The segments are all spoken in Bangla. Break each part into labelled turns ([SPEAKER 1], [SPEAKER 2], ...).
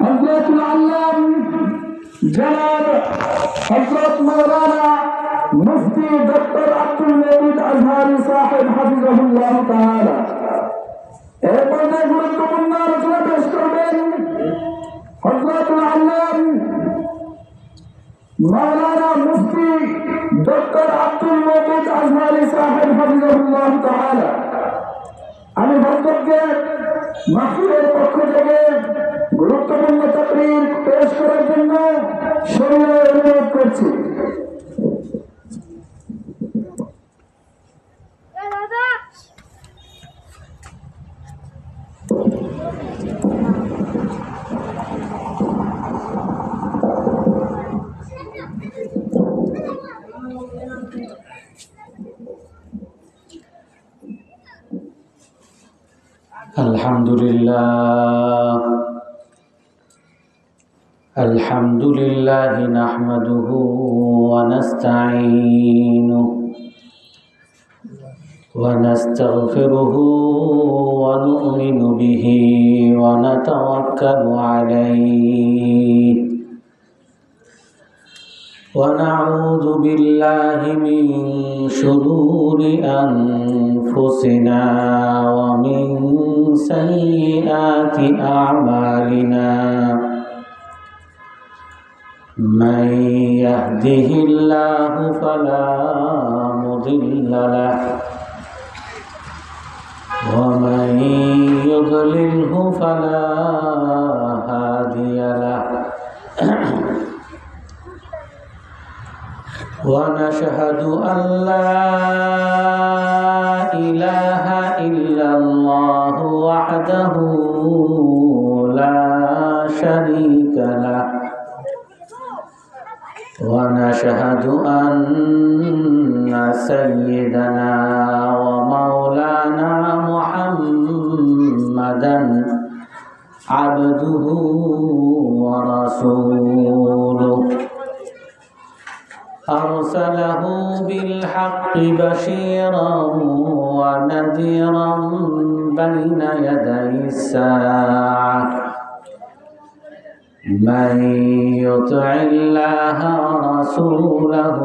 [SPEAKER 1] হযরতুল আল্লাম জনাব হযরত মাওলানা মুফতি ডক্টর আব্দুল মজিদ আজহারি সাহেব হাফিজাহুল্লাহ তাআলা এর পর্যায়ে গুরুত্বপূর্ণ আলোচনা পেশ করবেন হযরতুল আল্লাম মাওলানা মুফতি ডক্টর আব্দুল মজিদ আজহারি সাহেব হাফিজাহুল্লাহ তাআলা। আমি বক্তব্যে মাহফিলের পক্ষ থেকে গুরুত্বপূর্ণ তাকরীর পেশ করার জন্য সবিনয় অনুরোধ করছি।
[SPEAKER 2] الحمد لله نحمده ونستعينه ونستغفره ونؤمن به ونتوكل عليه ونعوذ بالله من شرور أنفسنا ومن سيئات أعمالنا من يهده الله فلا مضل له ومن يضلله فلا هادي له ونشهد أن لا إله إلا الله وحده لا شريك له ونشهد أن سيدنا ومولانا محمدا عبده ورسوله أرسله بالحق بشيرا ونذيرا بين يدي الساعة من يطع الله ورسوله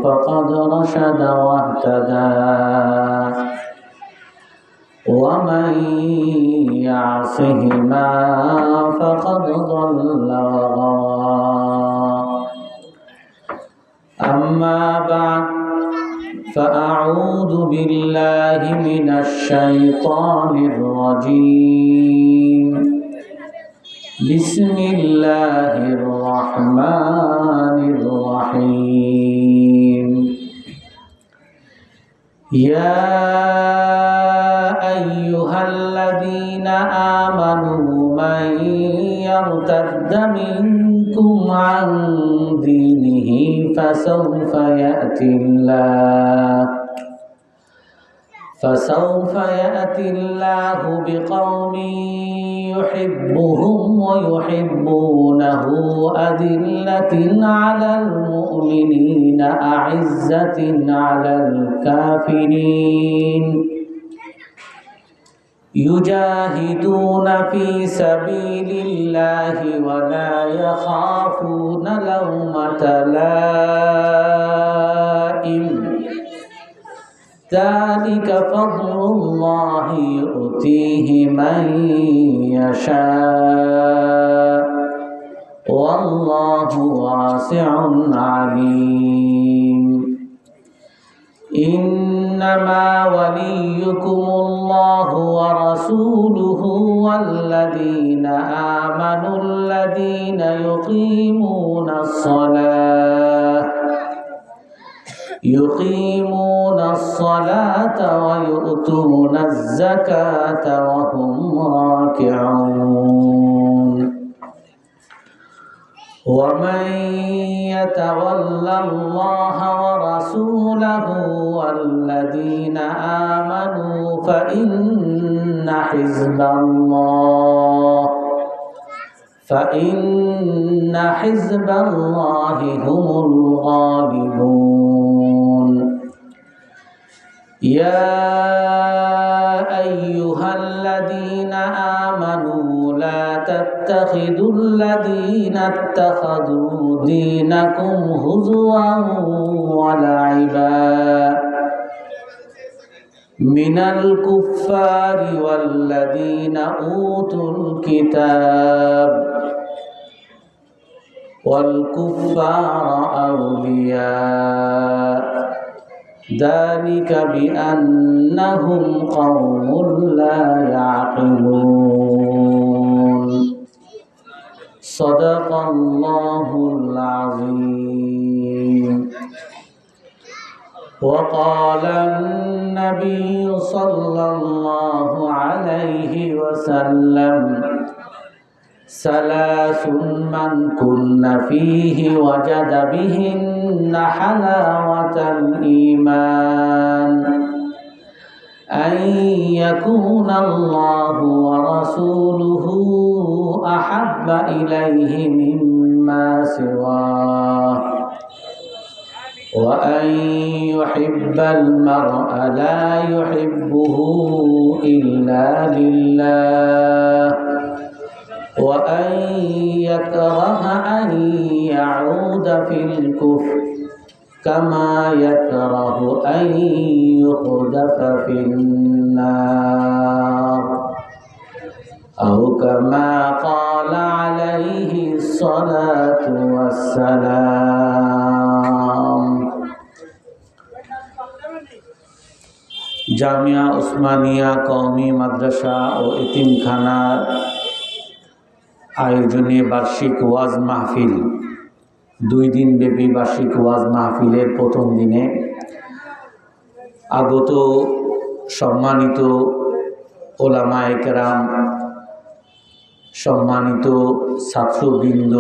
[SPEAKER 2] فقد رشد واهتدى ومن يعصهما فقد ضل وغوى أما بعد فأعوذ بالله من الشيطان الرجيم بسم الله الرحمن الرحيم يا أيها الذين آمنوا من يرتد منكم عن دينه فسوف يأتي الله بقوم يحبهم ويحبونه أذلة على المؤمنين أعزة على الكافرين يجاهدون في سبيل الله ولا يخافون لومة لائم ذلك فضل الله يؤتيه من يشاء والله واسع عليم إنما وليكم الله ورسوله والذين آمنوا الذين يقيمون الصلاة ويؤتون الزكاة وهم راكعون ومن يتولى الله ورسوله والذين آمنوا فإن حزب الله هم الغالبون يا أيها الذين آمنوا لا تتخذوا الذين اتخذوا دينكم هزوا ولعبا من الكفار والذين أوتوا الكتاب والكفار أولياء ذلك بأنهم قوم لا يعقلون صدق الله العظيم. وقال النبي صلى الله عليه وسلم ثلاث من كن فيه وجد بهن حلاوة الإيمان أن يكون الله ورسوله أحب إليه مما سواه وأن يحب المرء لا يحبه إلا لله وأن يكره أن يعود في الكفر كما يكره أن يقذف في النار أو كما قال عليه الصلاة والسلام. জামিয়া উসমানিয়া কওমি মাদ্রাসা ও এতিমখানার আয়োজনে বার্ষিক ওয়াজ মাহফিল, 2 দিন ব্যাপী বার্ষিক ওয়াজ মাহফিলের প্রথম দিনে আগত সম্মানিত ওলামায়ে কেরাম, সম্মানিত ছাত্রবৃন্দ,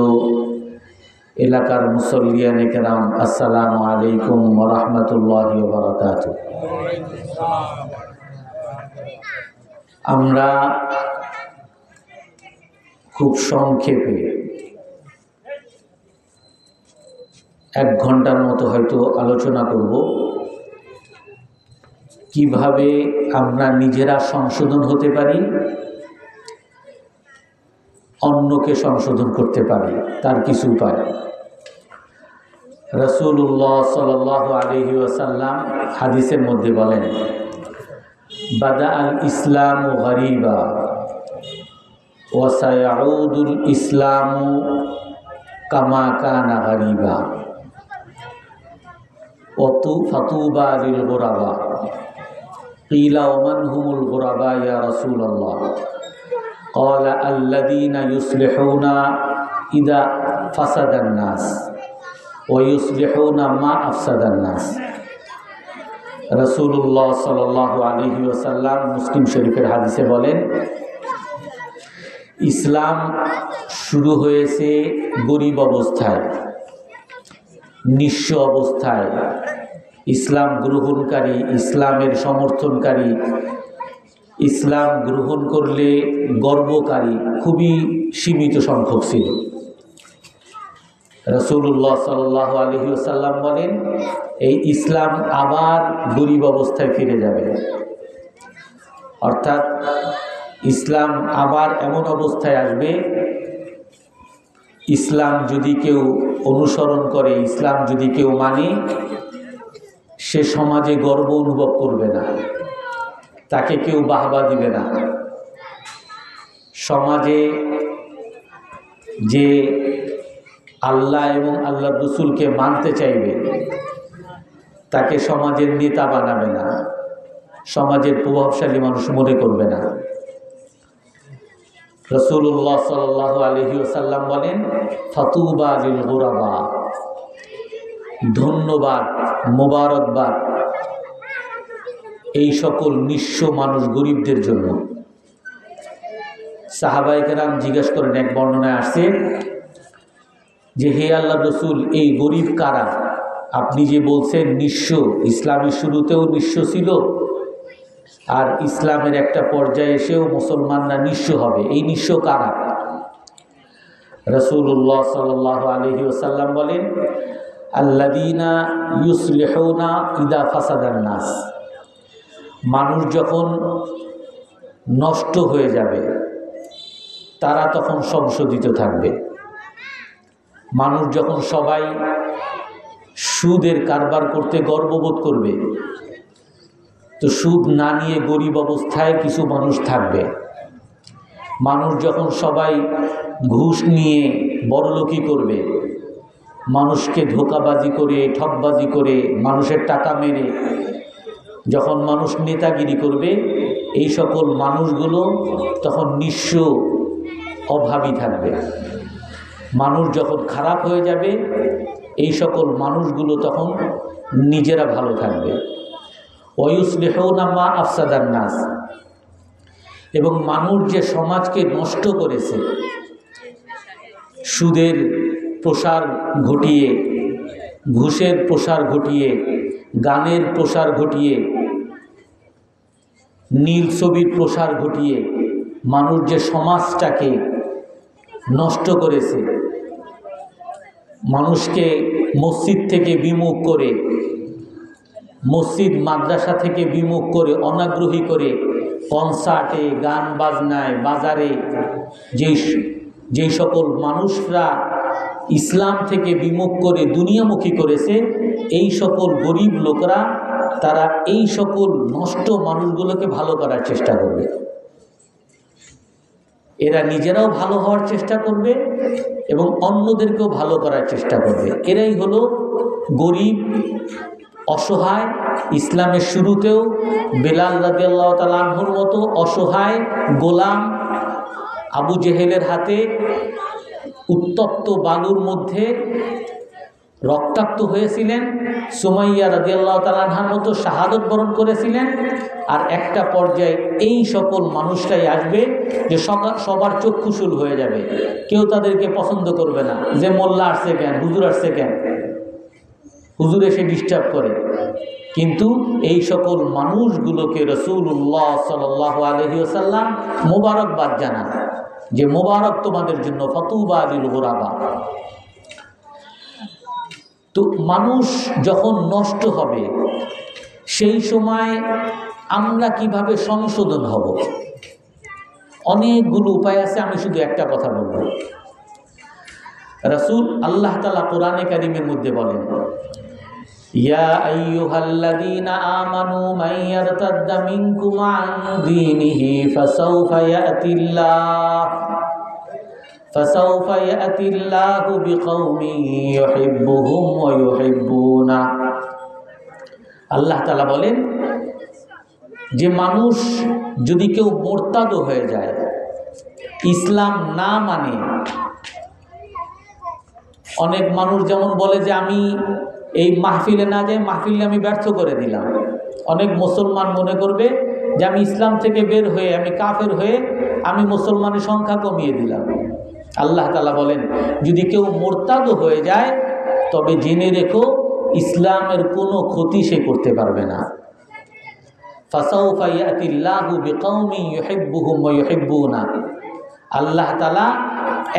[SPEAKER 2] এলাকার মুসল্লিয়ানে কেরাম, আসসালামু আলাইকুম ওয়া রাহমাতুল্লাহি ওয়া বারাকাতুহু। আমরা খুব সংক্ষেপে 1 ঘন্টার মতো হয়তো আলোচনা করব কিভাবে আমরা নিজেরা সংশোধন হতে পারি, অন্যকে সংশোধন করতে পারি, তার কিছু উপায়। রাসূলুল্লাহ সাল্লাল্লাহু আলাইহি ওয়াসাল্লাম হাদিসের মধ্যে বলেন, বাদা আল ইসলামু গরীবা ওয়া সায়াউদুল ইসলামু কামা কানা গরীবা ফাতুবা লিল গুরাবা কিলা ওয়া মান হুমুল গুরাবা ইয়া রাসূলুল্লাহ قال الذين يصلحون إذا فسد الناس ويصلحون ما أفسد الناس। রাসূলুল্লাহ সাল্লাল্লাহু আলাইহি ওয়াসাল্লাম মুসলিম শরীফের হাদিসে বলেন, ইসলাম শুরু হয়েছে গরিব অবস্থায়, নিঃস্ব অবস্থায়। ইসলাম গ্রহণকারী, ইসলামের সমর্থনকারী, ইসলাম গ্রহণ করলে গর্বকারী খুবই সীমিত সংখ্যক ছিল। রাসূলুল্লাহ সাল্লাল্লাহু আলাইহি ওয়াসাল্লাম বলেন, এই ইসলাম আবার গরিব অবস্থায় ফিরে যাবে। অর্থাৎ ইসলাম আবার এমন অবস্থায় আসবে, ইসলাম যদি কেউ অনুসরণ করে, ইসলাম যদি কেউ মানে, সে সমাজে গর্ব অনুভব করবে না, তাকে কেউ বাহবা দিবে না। সমাজে যে আল্লাহ এবং আল্লাহর রাসূলকে মানতে চাইবে, তাকে সমাজের নেতা বানাবে না, সমাজের প্রভাবশালী মানুষ মনে করবে না। রাসূলুল্লাহ সাল্লাল্লাহু আলাইহি ওয়াসাল্লাম বলেন, ফাতুবা লিল গুরাবা, ধন্যবাদ, মোবারকবাদ এই সকল নিঃস্ব মানুষ, গরিবদের জন্য। সাহাবায়ে কেরাম জিজ্ঞেস করেন, এক বর্ণনায় আসছে যে, হে আল্লাহর রাসূল, এই গরিব কারা? আপনি যে বলছেন নিঃস্ব, ইসলামের শুরুতেও নিঃস্ব ছিল, আর ইসলামের একটা পর্যায়ে এসেও মুসলমানরা নিঃস্ব হবে, এই নিঃস্ব কারা? রাসূলুল্লাহ সাল্লাল্লাহু আলাইহি ওয়াসাল্লাম বলেন, আল্লাযীনা ইউসলিহুনা ইযা ফাসাদান নাস, মানুষ যখন নষ্ট হয়ে যাবে, তারা তখন সংশোধিত থাকবে। মানুষ যখন সবাই সুদের কারবার করতে গর্ববোধ করবে, তো সুদ না নিয়ে গরিব অবস্থায় কিছু মানুষ থাকবে। মানুষ যখন সবাই ঘুষ নিয়ে বড়লোকি করবে, মানুষকে ধোঁকাবাজি করে ঠকবাজি করে মানুষের টাকা মেরে যখন মানুষ নেতাগিরি করবে, এই সকল মানুষগুলো তখন নিঃস্ব অভাবী থাকবে। মানুষ যখন খারাপ হয়ে যাবে, এই সকল মানুষগুলো তখন নিজেরা ভালো থাকবে। ওয়ায়ুসলিহুনা মা আফসাদান নাস, এবং মানুষ যে সমাজকে নষ্ট করেছে, সুদের প্রসার ঘটিয়ে, ঘুষের প্রসার ঘটিয়ে, গানের প্রসার ঘটিয়ে, নীল ছবির প্রসার ঘটিয়ে মানুষ যে সমাজটাকে নষ্ট করেছে, মানুষকে মসজিদ থেকে বিমুখ করে, মসজিদ মাদ্রাসা থেকে বিমুখ করে, অনাগ্রহী করে কনসার্টে, গান বাজনায়, বাজারে যেই সকল মানুষরা ইসলাম থেকে বিমুখ করে দুনিয়ামুখী করেছে, এই সকল গরিব লোকরা তারা এই সকল নষ্ট মানুষগুলোকে ভালো করার চেষ্টা করবে। এরা নিজেরাও ভালো হওয়ার চেষ্টা করবে এবং অন্যদেরকেও ভালো করার চেষ্টা করবে। এরাই হলো গরিব, অসহায়। ইসলামের শুরুতেও বেলাল রাদিয়াল্লাহু তাআলা আনহুর মতো অসহায় গোলাম আবু জেহেলের হাতে উত্তপ্ত বালুর মধ্যে রক্তাক্ত হয়েছিলেন। সুমাইয়া রাদিয়াল্লাহু তাআলা আনহার মতো শাহাদত বরণ করেছিলেন। আর একটা পর্যায়ে এই সকল মানুষরাই আসবে যে সবার চক্ষুশূল হয়ে যাবে, কেউ তাদেরকে পছন্দ করবে না, যে মোল্লা আসছে কেন, হুজুর আসছে কেন, হুজুর এসে ডিস্টার্ব করে। কিন্তু এই সকল মানুষগুলোকে রাসূলুল্লাহ সাল্লাল্লাহু আলাইহি ওয়াসাল্লাম মোবারকবাদ জানান যে মোবারক তোমাদের জন্য, ফাতুবা লিল গুরাবা। তো মানুষ যখন নষ্ট হবে, সেই সময় আমরা কিভাবে সংশোধন হব? অনেকগুলো উপায় আছে, আমি শুধু একটা কথা বলব। রাসূল আল্লাহ তাআলা কোরআনে কারীমের মধ্যে বলেন, ইয়া আইয়ুহাল্লাযীনা আমানু মান ইয়ারতাদ্দা মিনকুম আন দীনিহি ফাসাউফা ইয়াতিল্লাহু বিকওমিন ইউহিব্বুহুম ওয়া ইউহিব্বুনা। আল্লাহ তাআলা বলেন যে মানুষ যদি কেউ মুরতাদ হয়ে যায়, ইসলাম না মানে, অনেক মানুষ যেমন বলে যে আমি এই মাহফিলে না যাই, মাহফিলে আমি ব্যর্থ করে দিলাম। অনেক মুসলমান মনে করবে যে আমি ইসলাম থেকে বের হয়ে, আমি কাফের হয়ে আমি মুসলমানের সংখ্যা কমিয়ে দিলাম। আল্লাহ তাআলা বলেন যদি কেউ মুরতাদ হয়ে যায় তবে জেনে রেখো ইসলামের কোনো ক্ষতি সে করতে পারবে না। ফাসাউফা ইয়াতিল্লাহু বিকওমিন ইউহিব্বুহুম ওয়া ইউহিব্বুনা। আল্লাহ তাআলা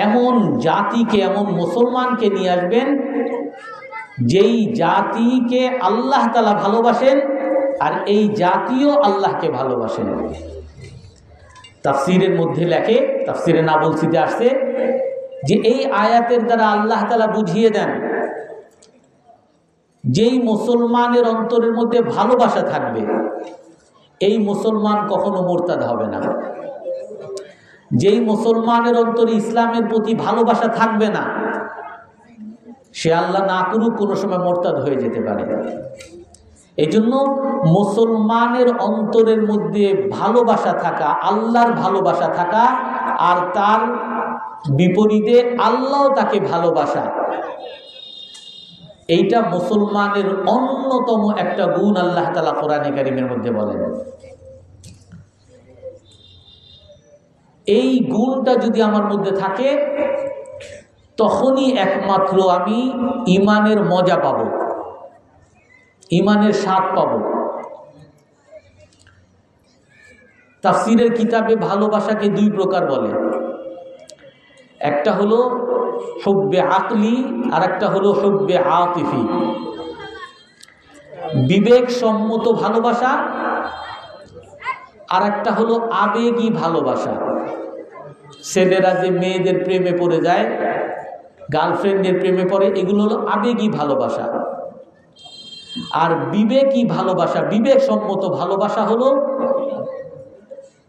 [SPEAKER 2] এমন জাতিকে, এমন মুসলমানকে নিয়ে আসবেন যেই জাতিকে আল্লাহ তাআলা ভালোবাসেন আর এই জাতিও আল্লাহকে ভালোবাসেন। তাফসীরের মধ্যে লেখে, তাফসীরে নাবলসিতে আসছে যে এই আয়াতের দ্বারা আল্লাহ তাআলা বুঝিয়ে দেন যেই মুসলমানের অন্তরের মধ্যে ভালোবাসা থাকবে এই মুসলমান কখনো মুরতাদ হবে না। যেই মুসলমানের অন্তরে ইসলামের প্রতি ভালোবাসা থাকবে না, সে আল্লাহ না করুক কোনো সময় মুরতাদ হয়ে যেতে পারে। এই জন্য মুসলমানের অন্তরের মধ্যে ভালোবাসা থাকা, আল্লাহর ভালোবাসা থাকা, আর তার বিপরীতে আল্লাহ তাকে ভালোবাসা, এইটা মুসলমানের অন্যতম একটা গুণ আল্লাহ তাআলা কোরআনে কারীমের মধ্যে বলেন। এই গুণটা যদি আমার মধ্যে থাকে তখনই একমাত্র আমি ঈমানের মজা পাব, ঈমানের স্বাদ পাব। তাফসীরের কিতাবে ভালোবাসাকে দুই প্রকার বলে, একটা হলো হুব্বে আকলি আর একটা হলো হুব্বে আতিফি। বিবেক সম্মত ভালোবাসা আর একটা হলো আবেগী ভালোবাসা। ছেলেরা যে মেয়েদের প্রেমে পড়ে যায়, গার্লফ্রেন্ডের প্রেমে পড়ে, এগুলো হলো আবেগী ভালোবাসা। আর বিবেকী ভালোবাসা, বিবেকসম্মত ভালোবাসা হলো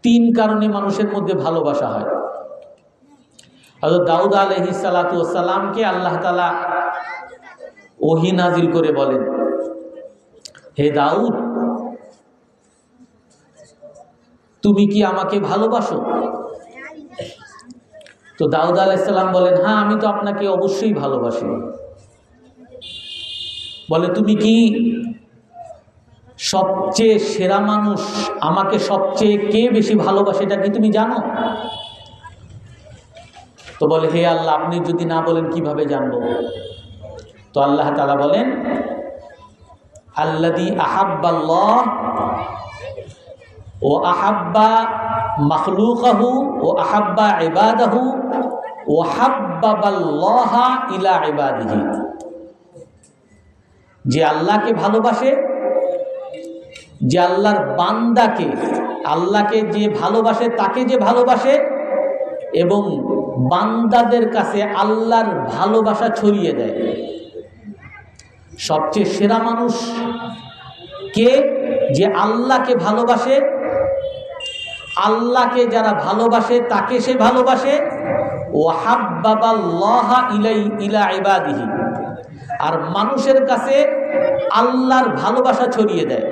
[SPEAKER 2] 3 কারণে মানুষের মধ্যে ভালোবাসা হয়। হযরত দাউদ আলাইহিস সালাতু ওয়াস সালামকে আল্লাহ তাআলা ওহী নাজিল করে বলেন, হে দাউদ, তুমি কি আমাকে ভালোবাসো? তো দাউদ আলাইহিস সালাম বলেন, হ্যাঁ, আমি তো আপনাকে অবশ্যই ভালোবাসি। বলে, তুমি কি সবচেয়ে সেরা মানুষ, আমাকে সবচেয়ে কে বেশি ভালোবাসে এটা কি তুমি জানো? তো বলে, হে আল্লাহ, আপনি যদি না বলেন কিভাবে জানবো? তো আল্লাহ তাআলা বলেন, আল্লাযী আহাব্বাল্লাহ ও আহাব্বা মাখলুকাহু ও আহাব্বা ইবাদাহু ও হাব্বাবাল্লাহা ইলা ইবাদিহি। যে আল্লাহকে ভালোবাসে, যে আল্লাহর বান্দাকে, আল্লাহকে যে ভালোবাসে, তাকে যে ভালোবাসে এবং বান্দাদের কাছে আল্লাহর ভালোবাসা ছড়িয়ে দেয়। সবচেয়ে সেরা মানুষ কে? যে আল্লাহকে ভালোবাসে, আল্লাহকে যারা ভালোবাসে তাকে সে ভালোবাসে, ও হাব্বাবাল্লাহা ইলা ইবাদিহি, আর মানুষের কাছে আল্লাহর ভালোবাসা ছড়িয়ে দেয়।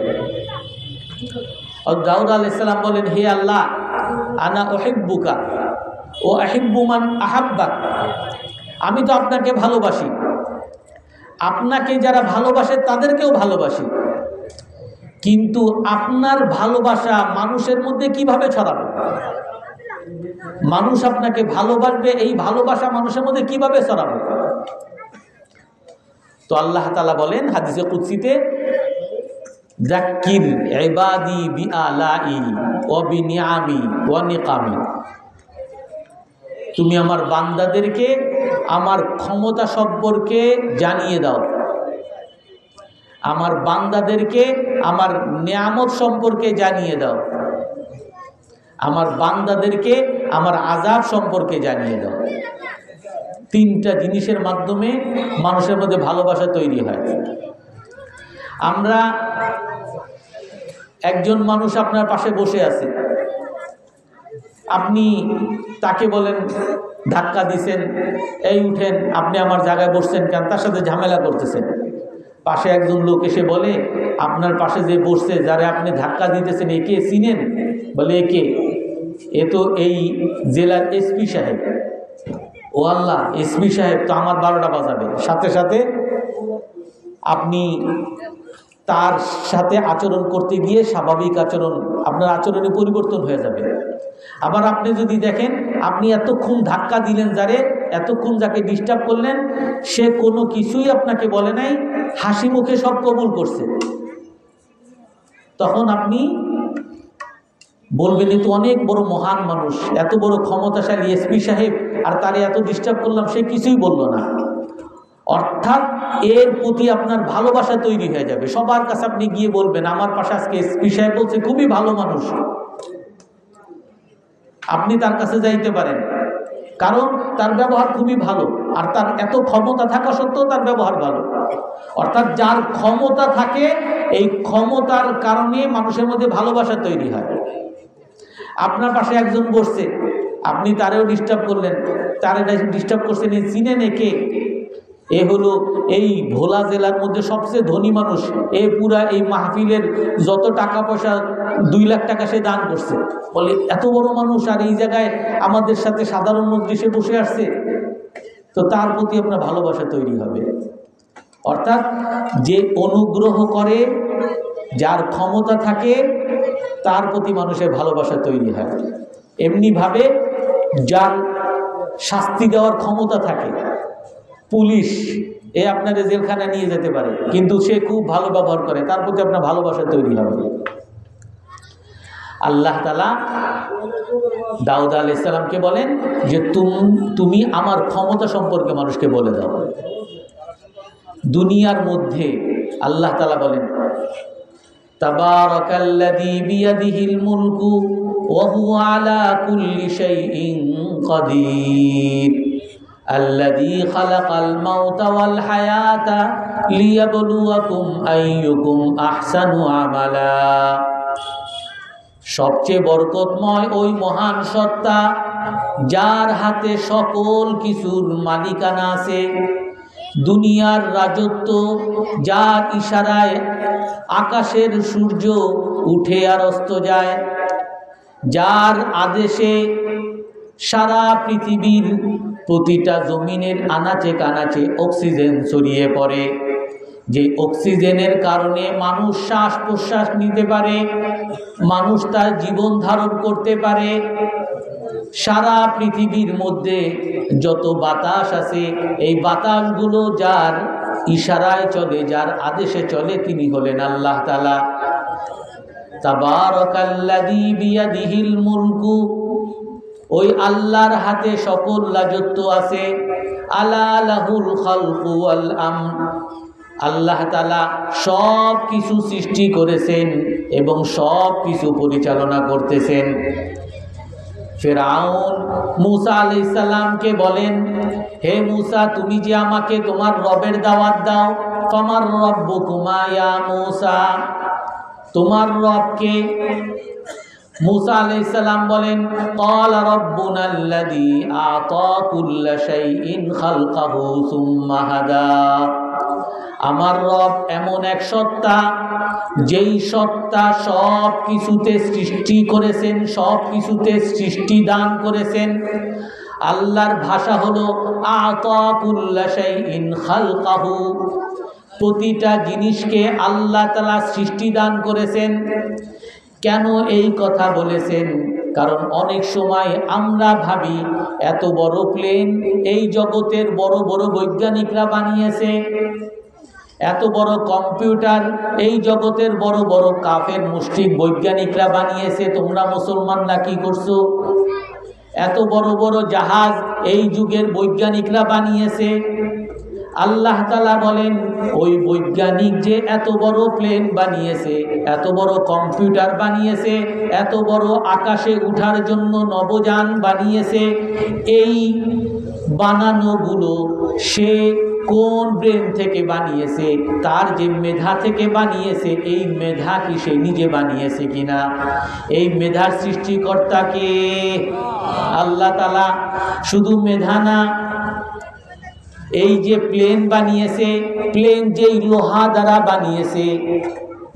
[SPEAKER 2] দাউদ আলাইহিস সালাম বলেন, হে আল্লাহ, আনা উহিব্বুকা ও আহিব্বু মান আহাব্বাক, আমি তো আপনাকে ভালোবাসি, আপনাকে যারা ভালোবাসে তাদেরকেও ভালোবাসি, কিন্তু আপনার ভালোবাসা মানুষের মধ্যে কিভাবে ছড়াবে? মানুষ আপনাকে ভালোবাসবে, এই ভালোবাসা মানুষের মধ্যে কিভাবে ছড়াবে? তো আল্লাহ তাআলা বলেন হাদিসে কুদসিতে, যাক্কির ইবাদি বিআলাই ওয়া বিনিআমি ওয়া নিকামি, তুমি আমার বান্দাদেরকে আমার ক্ষমতা সম্পর্কে জানিয়ে দাও, আমার বান্দাদেরকে আমার নিয়ামত সম্পর্কে জানিয়ে দাও, আমার বান্দাদেরকে আমার আযাব সম্পর্কে জানিয়ে দাও। 3টা জিনিসের মাধ্যমে মানুষের মধ্যে ভালোবাসা তৈরি হয়। আমরা একজন মানুষ আপনার পাশে বসে আছে, আপনি তাকে বলেন, ধাক্কা দিছেন, এই উঠেন, আপনি আমার জায়গায় বসছেন কেন? তার সাথে ঝামেলা করতেছেন। পাশে একজন লোক এসে বলে, আপনার পাশে যে বসছে, যারা আপনি ধাক্কা দিতেছেন, একে চিনেন? বলে, একে? এ তো এই জেলার এসপি সাহেব। ও আল্লাহ, এসপি সাহেব তো আমার 12টা বাজাবে। সাথে সাথে আপনি তার সাথে আচরণ করতে গিয়ে স্বাভাবিক আচরণ, আপনার আচরণে পরিবর্তন হয়ে যাবে। আবার আপনি যদি দেখেন, আপনি এতক্ষণ ধাক্কা দিলেন যারে, এতক্ষণ যাকে ডিস্টার্ব করলেন, সে কোনো কিছুই আপনাকে বলে নাই, হাসি মুখে সব কবুল করছে, তখন আপনি বলবেন, এ তো অনেক বড় মহান মানুষ, এত বড় ক্ষমতাশালী এসপি সাহেব, আর তারে এত ডিস্টার্ব করলাম, সে কিছুই বলল না। অর্থাৎ এর প্রতি আপনার ভালোবাসা তৈরি হয়ে যাবে। সবার কাছে আপনি গিয়ে বলবেন, আমার পাশে আজকে এসপি সাহেব বলছে, খুবই ভালো মানুষ। আপনি তার কাছে যাইতে পারেন, কারণ তার ব্যবহার খুবই ভালো, আর তার এত ক্ষমতা থাকা সত্ত্বেও তার ব্যবহার ভালো। অর্থাৎ যার ক্ষমতা থাকে, এই ক্ষমতার কারণে মানুষের মধ্যে ভালোবাসা তৈরি হয়। আপনার পাশে একজন বসছে, আপনি তারেও ডিস্টার্ব করলেন, তারে ডিস্টার্ব করছেন, এই চিনেন একে? এ হলো এই ভোলা জেলার মধ্যে সবচেয়ে ধনী মানুষ, এ পুরা এই মাহফিলের যত টাকা পয়সা 2 লাখ টাকা সে দান করছে। বলে, এত বড় মানুষ, আর এই জায়গায় আমাদের সাথে সাধারণ মজলিসে বসে আসছে, তো তার প্রতি আপনার ভালোবাসা তৈরি হবে। অর্থাৎ যে অনুগ্রহ করে, যার ক্ষমতা থাকে, তার প্রতি মানুষের ভালোবাসা তৈরি হয়। এমনিভাবে যার শাস্তি দেওয়ার ক্ষমতা থাকে, পুলিশ, এ আপনাদের জেলখানা নিয়ে যেতে পারে, কিন্তু সে খুব ভালো ব্যবহার করে, তার প্রতি আপনার ভালোবাসা তৈরি হবে। আল্লাহ তাআলা দাউদ আলাইহিস সালামকে বলেন যে, তুমি আমার ক্ষমতা সম্পর্কে মানুষকে বলে দাও। দুনিয়ার মধ্যে আল্লাহ তাআলা বলেন, তাবারাকাল্লাযী বিয়াদিহিল মুলকু ওয়া হুয়া আলা কুল্লি শাইইন قدير الذي خلق الموت والحياة ليبلوكم أيكم أحسن عملا সবচেয়ে বরকতময় ওই মহান সত্তা যার হাতে সকল কিছুর মালিকানা আছে, দুনিয়ার রাজত্ব যার ইশারায় আকাশের সূর্য উঠে আর অস্ত যায়, যার আদেশে সারা পৃথিবীর প্রতিটা জমিনের আনাচে কানাচে অক্সিজেন ছড়িয়ে পড়ে, যে অক্সিজেনের কারণে মানুষ শ্বাস প্রশ্বাস নিতে পারে, মানুষ তার জীবন ধারণ করতে পারে। সারা পৃথিবীর মধ্যে যত বাতাস আছে এই বাতাসগুলো যার ইশারায় চলে, যার আদেশে চলে, তিনি হলেন আল্লাহ তাআলা। তাবারাকাল্লাযী বিয়াদিহিল মুলকু, ওই আল্লাহর হাতে সকল রাজত্ব আছে। আলা লাহুল খালকু ওয়াল আমর, আল্লাহ তাআলা সব কিছু সৃষ্টি করেছেন এবং সব কিছু পরিচালনা করতেছেন। ফিরআউন মূসা আলাইহিস সালামকে বলেন, হে মূসা, তুমি যে আমাকে তোমার রবের দাওয়াত দাও, ফামার রব্বুকুমা ইয়া মূসা, তোমার রবকে? মূসা আলাইহিস সালাম বলেন, ক্বালা রাব্বুনাল্লাযী আ'তা কুল্লা শাইইন খালকাহু সুম্মা হাদা, আমার রব এমন এক সত্তা যেই সত্তা সব কিছুতে সৃষ্টি করেছেন, সব কিছুতে সৃষ্টি দান করেছেন। আল্লাহর ভাষা হলো আ'তা কুল্লা শাইইন খালকাহু, প্রতিটা জিনিসকে আল্লাহ তাআলা সৃষ্টি দান করেছেন। কেন এই কথা বলেছেন? কারণ অনেক সময় আমরা ভাবি এত বড় প্লেন এই জগতের বড় বড় বৈজ্ঞানিকরা বানিয়েছে, এত বড় কম্পিউটার এই জগতের বড় বড় কাফের মুশরিক বৈজ্ঞানিকরা বানিয়েছে, তোমরা মুসলমানরা কি করছো? এত বড় বড় জাহাজ এই যুগের বৈজ্ঞানিকরা বানিয়েছে। আল্লাহ তাআলা বলেন, ওই বৈজ্ঞানিক যে এত বড় প্লেন বানিয়েছে, এত বড় কম্পিউটার বানিয়েছে, এত বড় আকাশে উঠার জন্য নবযান বানিয়েছে, এই বানানোগুলো সে কোন ব্রেন থেকে বানিয়েছে? তার যে মেধা থেকে বানিয়েছে, এই মেধা কি সে নিজে বানিয়েছে কিনা? এই মেধার সৃষ্টিকর্তা কে? আল্লাহ তাআলা। শুধু মেধা না, এই যে প্লেন বানিয়েছে, প্লেন যেই লোহা দ্বারা বানিয়েছে,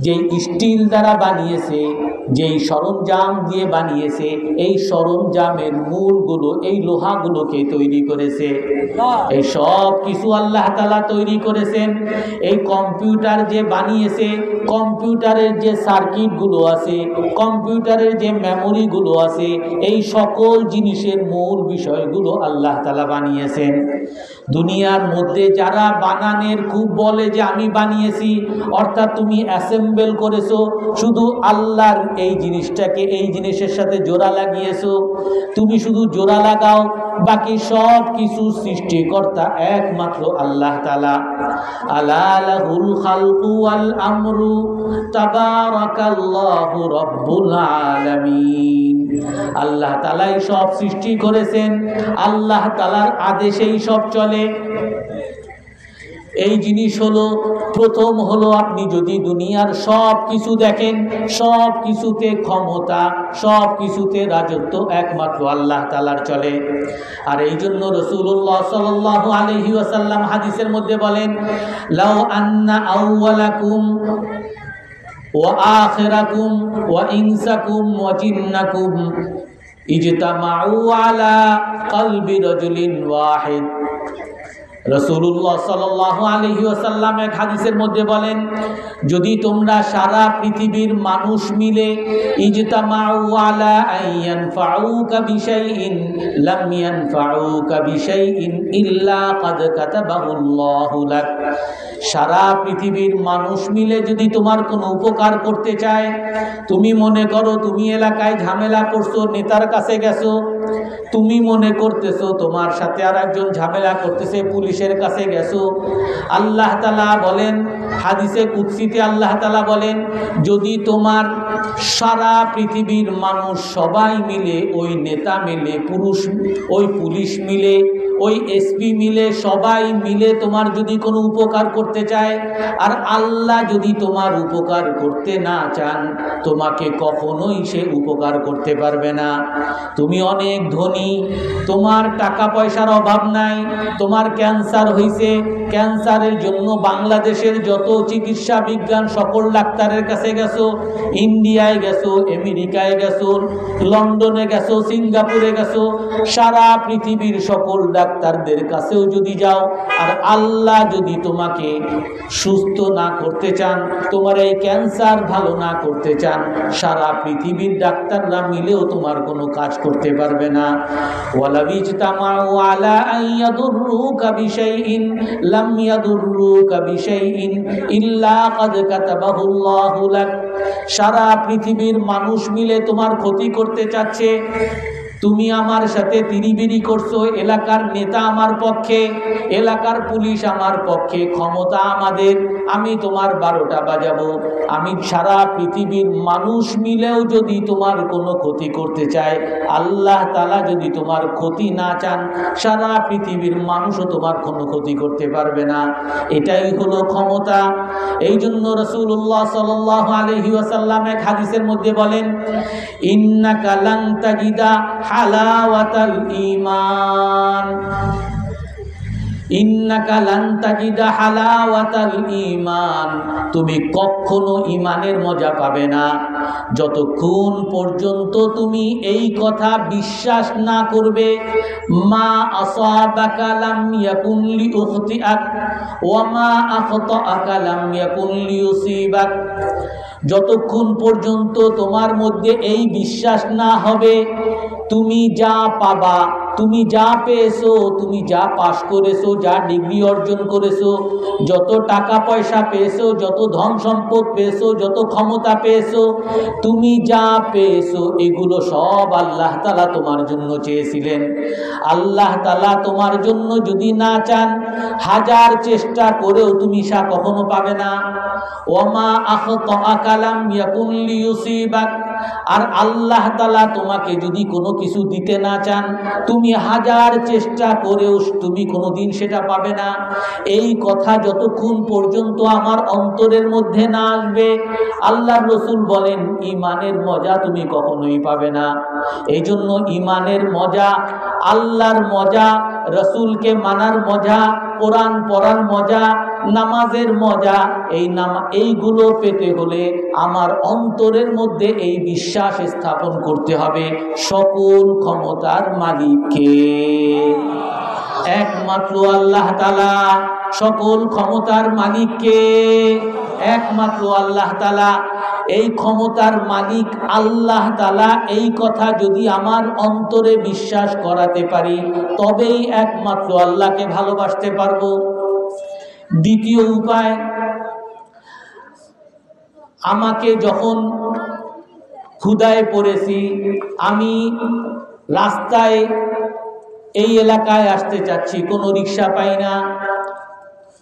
[SPEAKER 2] যেই স্টিল দ্বারা বানিয়েছে, যেই সরঞ্জাম দিয়ে বানিয়েছে, এই সরঞ্জামের মূলগুলো এই লোহাগুলোকে তৈরি করেছে। এই সব কিছু আল্লাহ তাআলা তৈরি করেছেন। এই কম্পিউটার যে বানিয়েছে, কম্পিউটারের যে সার্কিটগুলো আছে, কম্পিউটারের যে মেমোরিগুলো আছে, এই সকল জিনিসের মূল বিষয়গুলো আল্লাহ তাআলা বানিয়েছেন। দুনিয়ার মধ্যে যারা বানানের খুব বলে যে আমি বানিয়েছি, অর্থাৎ তুমি অ্যাসেম্বল করেছো, শুধু আল্লাহর এই জিনিসটাকে এই জিনিসের সাথে জোড়া লাগিয়েছো, তুমি শুধু জোড়া লাগাও, বাকি সব কিছু সৃষ্টিকর্তা একমাত্র আল্লাহ তাআলা। আলা লাহুল খালকু ওয়াল আমরু তাবারাকাল্লাহু রাব্বুল আলামিন। আল্লাহ তাআলাই সব সৃষ্টি করেছেন, আল্লাহ তাআলার আদেশেই সব চলে। এই জিনিস হলো প্রথম হলো, আপনি যদি দুনিয়ার সব কিছু দেখেন, সব কিছুতে ক্ষমতা, সব কিছুতে রাজত্ব একমাত্র আল্লাহ তাআলার চলে। আর এই জন্য রাসূলুল্লাহ সাল্লাল্লাহু আলাইহি ওয়াসাল্লাম হাদিসের মধ্যে বলেন, লাউ আন্না আউওয়ালাকুম ওয়া আখিরাকুম ওয়া ইনসাকুম ওয়া জিন্নাকুম ইজতামাউ আলা কলবি রাজুলিন ওয়াহিদ। রাসূলুল্লাহ সাল্লাল্লাহু আলাইহি ওয়াসাল্লাম এক হাদিসের মধ্যে বলেন, যদি তোমরা সারা পৃথিবীর মানুষ মিলে ইজতামাউ আলা আইয়ানফাউকা বিশাইইন লাম ইয়ানফাউকা বিশাইইন ইল্লা ক্বাদ কাতাবাহুল্লাহু লাক, সারা পৃথিবীর মানুষ মিলে যদি তোমার কোনো উপকার করতে চায়, তুমি মনে করো তুমি এলাকায় ঝামেলা করছো, নেতার কাছে গেছো, তুমি মনে করতেছো তোমার সাথে আর একজন ঝামেলা করতেছে, পুলিশের কাছে গেছো। আল্লাহ তাআলা বলেন, হাদিসে কুদসিতে আল্লাহ তাআলা বলেন, যদি তোমার সারা পৃথিবীর মানুষ সবাই মিলে, ওই নেতা মিলে, ওই পুলিশ মিলে, ওই এসপি মিলে, সবাই মিলে তোমার যদি কোনো উপকার করতে চায়, আর আল্লাহ যদি তোমার উপকার করতে না চান, তোমাকে কখনোই সে উপকার করতে পারবে না। তুমি অনেক ধনী, তোমার টাকা পয়সার অভাব নাই, তোমার ক্যান্সার হয়েছে, ক্যান্সারের জন্য বাংলাদেশের যত চিকিৎসা বিজ্ঞান সকল ডাক্তারের কাছে গেছো, ইন্ডিয়ায় গেছো, আমেরিকায় গেছো, লন্ডনে গেছো, সিঙ্গাপুরে গেছো, সারা পৃথিবীর সকল ডাক্তারদের কাছেও যদি যাও, আর আল্লাহ যদি তোমাকে সুস্থ না করতে চান, তোমার এই ক্যান্সার ভালো না করতে চান, সারা পৃথিবীর ডাক্তাররা মিলেও তোমার কোনো কাজ করতে পারবে না। ওয়ালাউ ইজতামাউ আলা আন ইয়াদুররুকা বিশাইইন লাম ইয়াদুররুকা বিশাইইন ইল্লা ক্বাদ কাতাবাহুল্লাহু লাক। সারা পৃথিবীর মানুষ মিলে তোমার ক্ষতি করতে চাচ্ছে, তুমি আমার সাথে তিরিবিরি করছো, এলাকার নেতা আমার পক্ষে, এলাকার পুলিশ আমার পক্ষে, ক্ষমতা আমাদের, আমি তোমার 12টা বাজাবো। আমি সারা পৃথিবীর মানুষ মিলেও যদি তোমার কোনো ক্ষতি করতে চায়, আল্লাহ তাআলা যদি তোমার ক্ষতি না চান, সারা পৃথিবীর মানুষও তোমার কোনো ক্ষতি করতে পারবে না। এটাই হলো ক্ষমতা। এই জন্য রাসূলুল্লাহ সাল্লাল্লাহু আলাইহি ওয়াসাল্লাম এক হাদিসের মধ্যে বলেন, ইন্নাকা লান তাজিদা হালাওয়াতাল ঈমান, ইন্নাকা লান তাজিদা হালাওয়াতাল ঈমান, তুমি কখনো ঈমানের মজা পাবে না যতক্ষণ পর্যন্ত তুমি এই কথা বিশ্বাস না করবে, মা আসাবাকা লাম ইয়াকুন লিউখতিআক ওয়া মা আখতাআকা লাম ইয়াকুন লিউসিবাক। যতক্ষণ পর্যন্ত তোমার মধ্যে এই বিশ্বাস না হবে, তুমি যা পাবা, তুমি যা পেয়েছো, তুমি যা পাশ করেছো, যা ডিগ্রি অর্জন করেছো, যত টাকা পয়সা পেয়েছো, যত ধন সম্পদ পেয়েছো, যত ক্ষমতা পেয়েছো, তুমি যা পেয়েছো, এগুলো সব আল্লাহ তাআলা তোমার জন্য চেয়েছিলেন। আল্লাহ তাআলা তোমার জন্য যদি না চান, হাজার চেষ্টা করেও তুমি সা কখনো পাবে না। ওয়ামা আখতাআকা লাম ইয়াকুন লিউসিবাক, আর আল্লাহ তাআলা তোমাকে যদি কোনো কিছু দিতে না চান, তুমি হাজার চেষ্টা করেও তুমি কোনোদিন সেটা পাবে না। এই কথা যতক্ষণ পর্যন্ত আমার অন্তরের মধ্যে না আসবে, আল্লাহর রাসূল বলেন ঈমানের মজা তুমি কখনোই পাবে না। এই জন্য ঈমানের মজা, আল্লাহর মজা, রাসূলকে মানার মজা, কোরআন পড়ার মজা, নামাজের মজা, এইগুলো পেতে হলে আমার অন্তরের মধ্যে এই বিশ্বাস স্থাপন করতে হবে সকল ক্ষমতার মালিককে, একমাত্র আল্লাহ তাআলা। সকল ক্ষমতার মালিককে একমাত্র আল্লাহ তাআলা। এই ক্ষমতার মালিক আল্লাহ তাআলা, এই কথা যদি আমার অন্তরে বিশ্বাস করাতে পারি, তবেই একমাত্র আল্লাহকে ভালোবাসতে পারবো। দ্বিতীয় উপায়, আমাকে যখন ক্ষুধায় পড়েছি, আমি রাস্তায় এই এলাকায় আসতে চাচ্ছি, কোনো রিক্সা পাই না,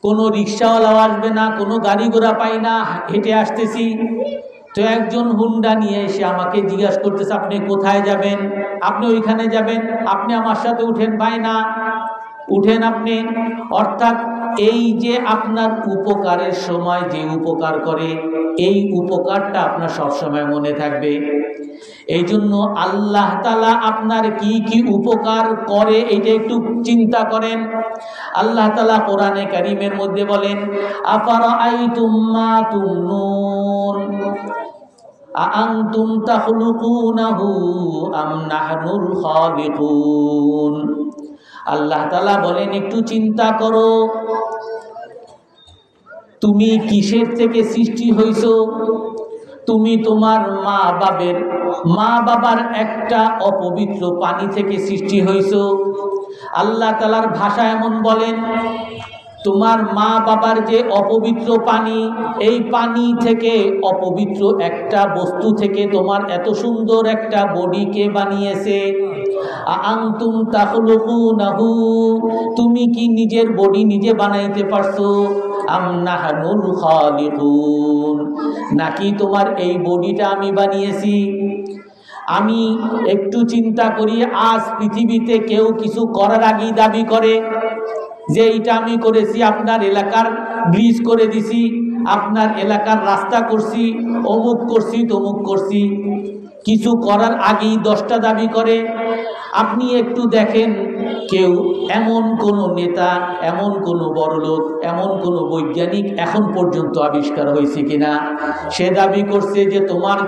[SPEAKER 2] কোনো রিক্সাওয়ালাও আসবে না, কোনো গাড়ি ঘোড়া পাই না, হেঁটে আসতেছি, তো একজন হুন্ডা নিয়ে এসে আমাকে জিজ্ঞাসা করতেছে আপনি কোথায় যাবেন, আপনি ওইখানে যাবেন, আপনি আমার সাথে উঠেন, ভাই না উঠেন আপনি। অর্থাৎ এই যে আপনার উপকারের সময় যে উপকার করে, এই উপকারটা আপনার সবসময় মনে থাকবে। এই জন্য আল্লাহ তাআলা আপনার কি কি উপকার করে এটা একটু চিন্তা করেন। আল্লাহ তাআলা কোরআনে কারীমের মধ্যে বলেন, আফারাআইতুম মা তুমনুন আআনতুম তাখলুকুনাহু আম নাহনুল খালিকুন। আল্লাহ তাআলা বলেন একটু চিন্তা করো, তুমি কিসের থেকে সৃষ্টি হইছো? তুমি তোমার মা বাবার একটা অপবিত্র পানি থেকে সৃষ্টি হইছো। আল্লাহ তাআলার ভাষা এমন বলেন, তোমার মা বাবার যে অপবিত্র পানি, এই পানি থেকে অপবিত্র একটা বস্তু থেকে তোমার এত সুন্দর একটা বডিকে বানিয়েছে। আআনতুম তাখলুকুনাহু, তুমি কি নিজের বডি নিজে বানাইতে পারছো? আম নাহনুল খালিকুন, নাকি তোমার এই বডিটা আমি বানিয়েছি? আমি একটু চিন্তা করি, আজ পৃথিবীতে কেউ কিছু করার আগেই দাবি করে যে এইটা আমি করেছি, আপনার এলাকার ব্রিজ করে দিছি, আপনার এলাকার রাস্তা করছি, অমুক করছি তমুক করছি। কিছু করার আগেই 10টা দাবি করে। আপনি একটু দেখেন, কেউ এমন কোন নেতা, এমন কোন বড়লোক, এমন কোন বৈজ্ঞানিক এখন পর্যন্ত আবিষ্কার হয়েছে কিনা সে দাবি করছে যে তোমার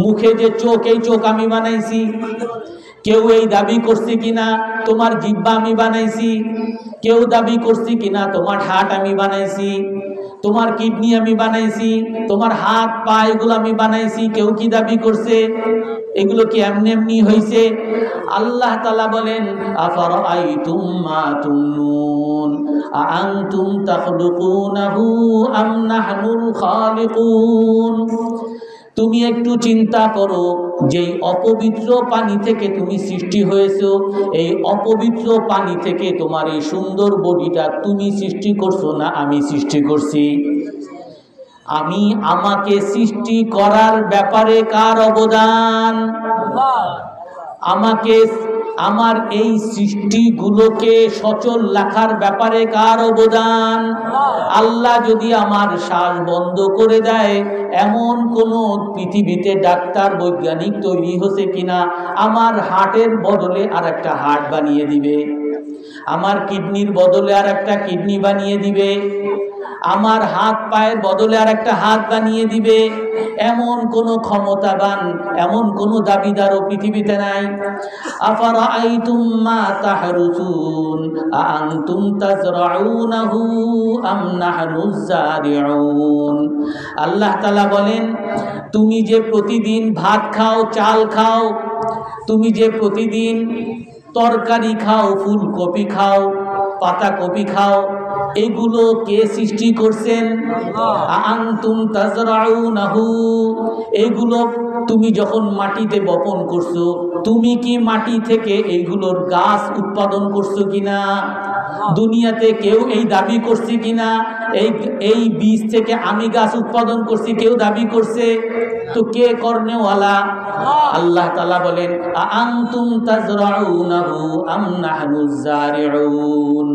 [SPEAKER 2] মুখে যে চোখ, এই চোখ আমি বানাইছি? কেউ এই দাবি করছে কিনা তোমার জিহ্বা আমি বানাইছি? কেউ দাবি করছে কিনা তোমার হার্ট আমি বানাইছি, তোমার কিডনি আমি বানাইছি, তোমার হাত পা এগুলো আমি বানাইছি? কেউ কি দাবি করছে? এগুলো কি এমনি এমনি হয়েছে? আল্লাহ তাআলা বলেন, আফারাআইতুম মা তুমনুন আআনতুম তাখলুকুনাহু আম নাহনুল খালিকুন। তুমি একটু চিন্তা করো, যেই অপবিত্র পানি থেকে তুমি সৃষ্টি হয়েছো, এই অপবিত্র পানি থেকে তোমার এই সুন্দর বডিটা তুমি সৃষ্টি করছো না আমি সৃষ্টি করছি? আমাকে সৃষ্টি করার ব্যাপারে কার অবদান? আমাকে, আমার এই সৃষ্টিগুলোকে সচল রাখার ব্যাপারে কার অবদান? আল্লাহ যদি আমার শ্বাস বন্ধ করে দেয়, এমন কোন পৃথিবীতে ডাক্তার বৈজ্ঞানিক তৈরি হচ্ছে কিনা আমার হার্টের বদলে আর একটা হার্ট বানিয়ে দিবে, আমার কিডনির বদলে আর একটা কিডনি বানিয়ে দিবে, আমার হাত পায়ের বদলে আর একটা হাত বানিয়ে দিবে? এমন কোন ক্ষমতাবান, এমন কোন দাবিদারও পৃথিবীতে নাই। আফারাআইতুম মা তাহরুসুন আআনতুম তাজরাউনাহু আম নাহনুজ জারিউন। আল্লাহ তাআলা বলেন, তুমি যে প্রতিদিন ভাত খাও, চাল খাও, তুমি যে প্রতিদিন তরকারি খাও, ফুলকপি খাও, পাতাকপি খাও, এগুলো কে সৃষ্টি করছেন? আআনতুম তাজরাউনাহু, এগুলো তুমি যখন মাটিতে বপন করছো, তুমি কি মাটি থেকে এইগুলোর গাছ উৎপাদন করছো কিনা? দুনিয়াতে কেউ এই দাবি করছে কিনা এই বীজ থেকে আমি গাছ উৎপাদন করছি? কেউ দাবি করছে? তো কে করনেওয়ালা? আল্লাহ তাআলা বলেন, আআনতুম তাজরাউনাহু আম নাহনুজ জারিউন,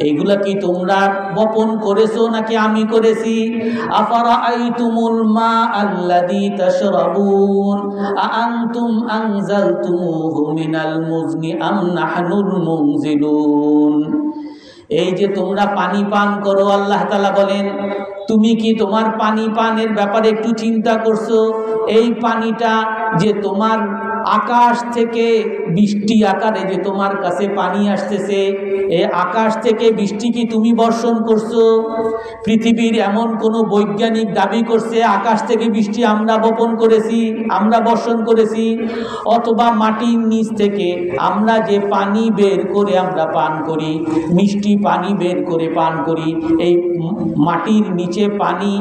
[SPEAKER 2] এইগুলা কি তোমরা বপন করেছো নাকি আমি করেছি? আফারাআইতুমুল মা আল্লাযী তাশরাবুন আআনতুম আনজালতুমুহু মিনাল মুজনি আম নাহনুল মুনজিলুন। এই যে তোমরা পানি পান করো, আল্লাহ তাআলা বলেন, তুমি কি তোমার পানি পানের ব্যাপারে একটু চিন্তা করছো? এই পানিটা যে তোমার আকাশ থেকে বৃষ্টি আকারে যে তোমার কাছে পানি আসতেছে, এই আকাশ থেকে বৃষ্টি কি তুমি বর্ষণ করছো? পৃথিবীর এমন কোন বৈজ্ঞানিক দাবি করছে আকাশ থেকে বৃষ্টি আমরা বপন করেছি, আমরা বর্ষণ করেছি? অথবা মাটির নিচ থেকে আমরা যে পানি বের করে আমরা পান করি, মিষ্টি পানি বের করে পান করি, এই মাটির নিচে পানি,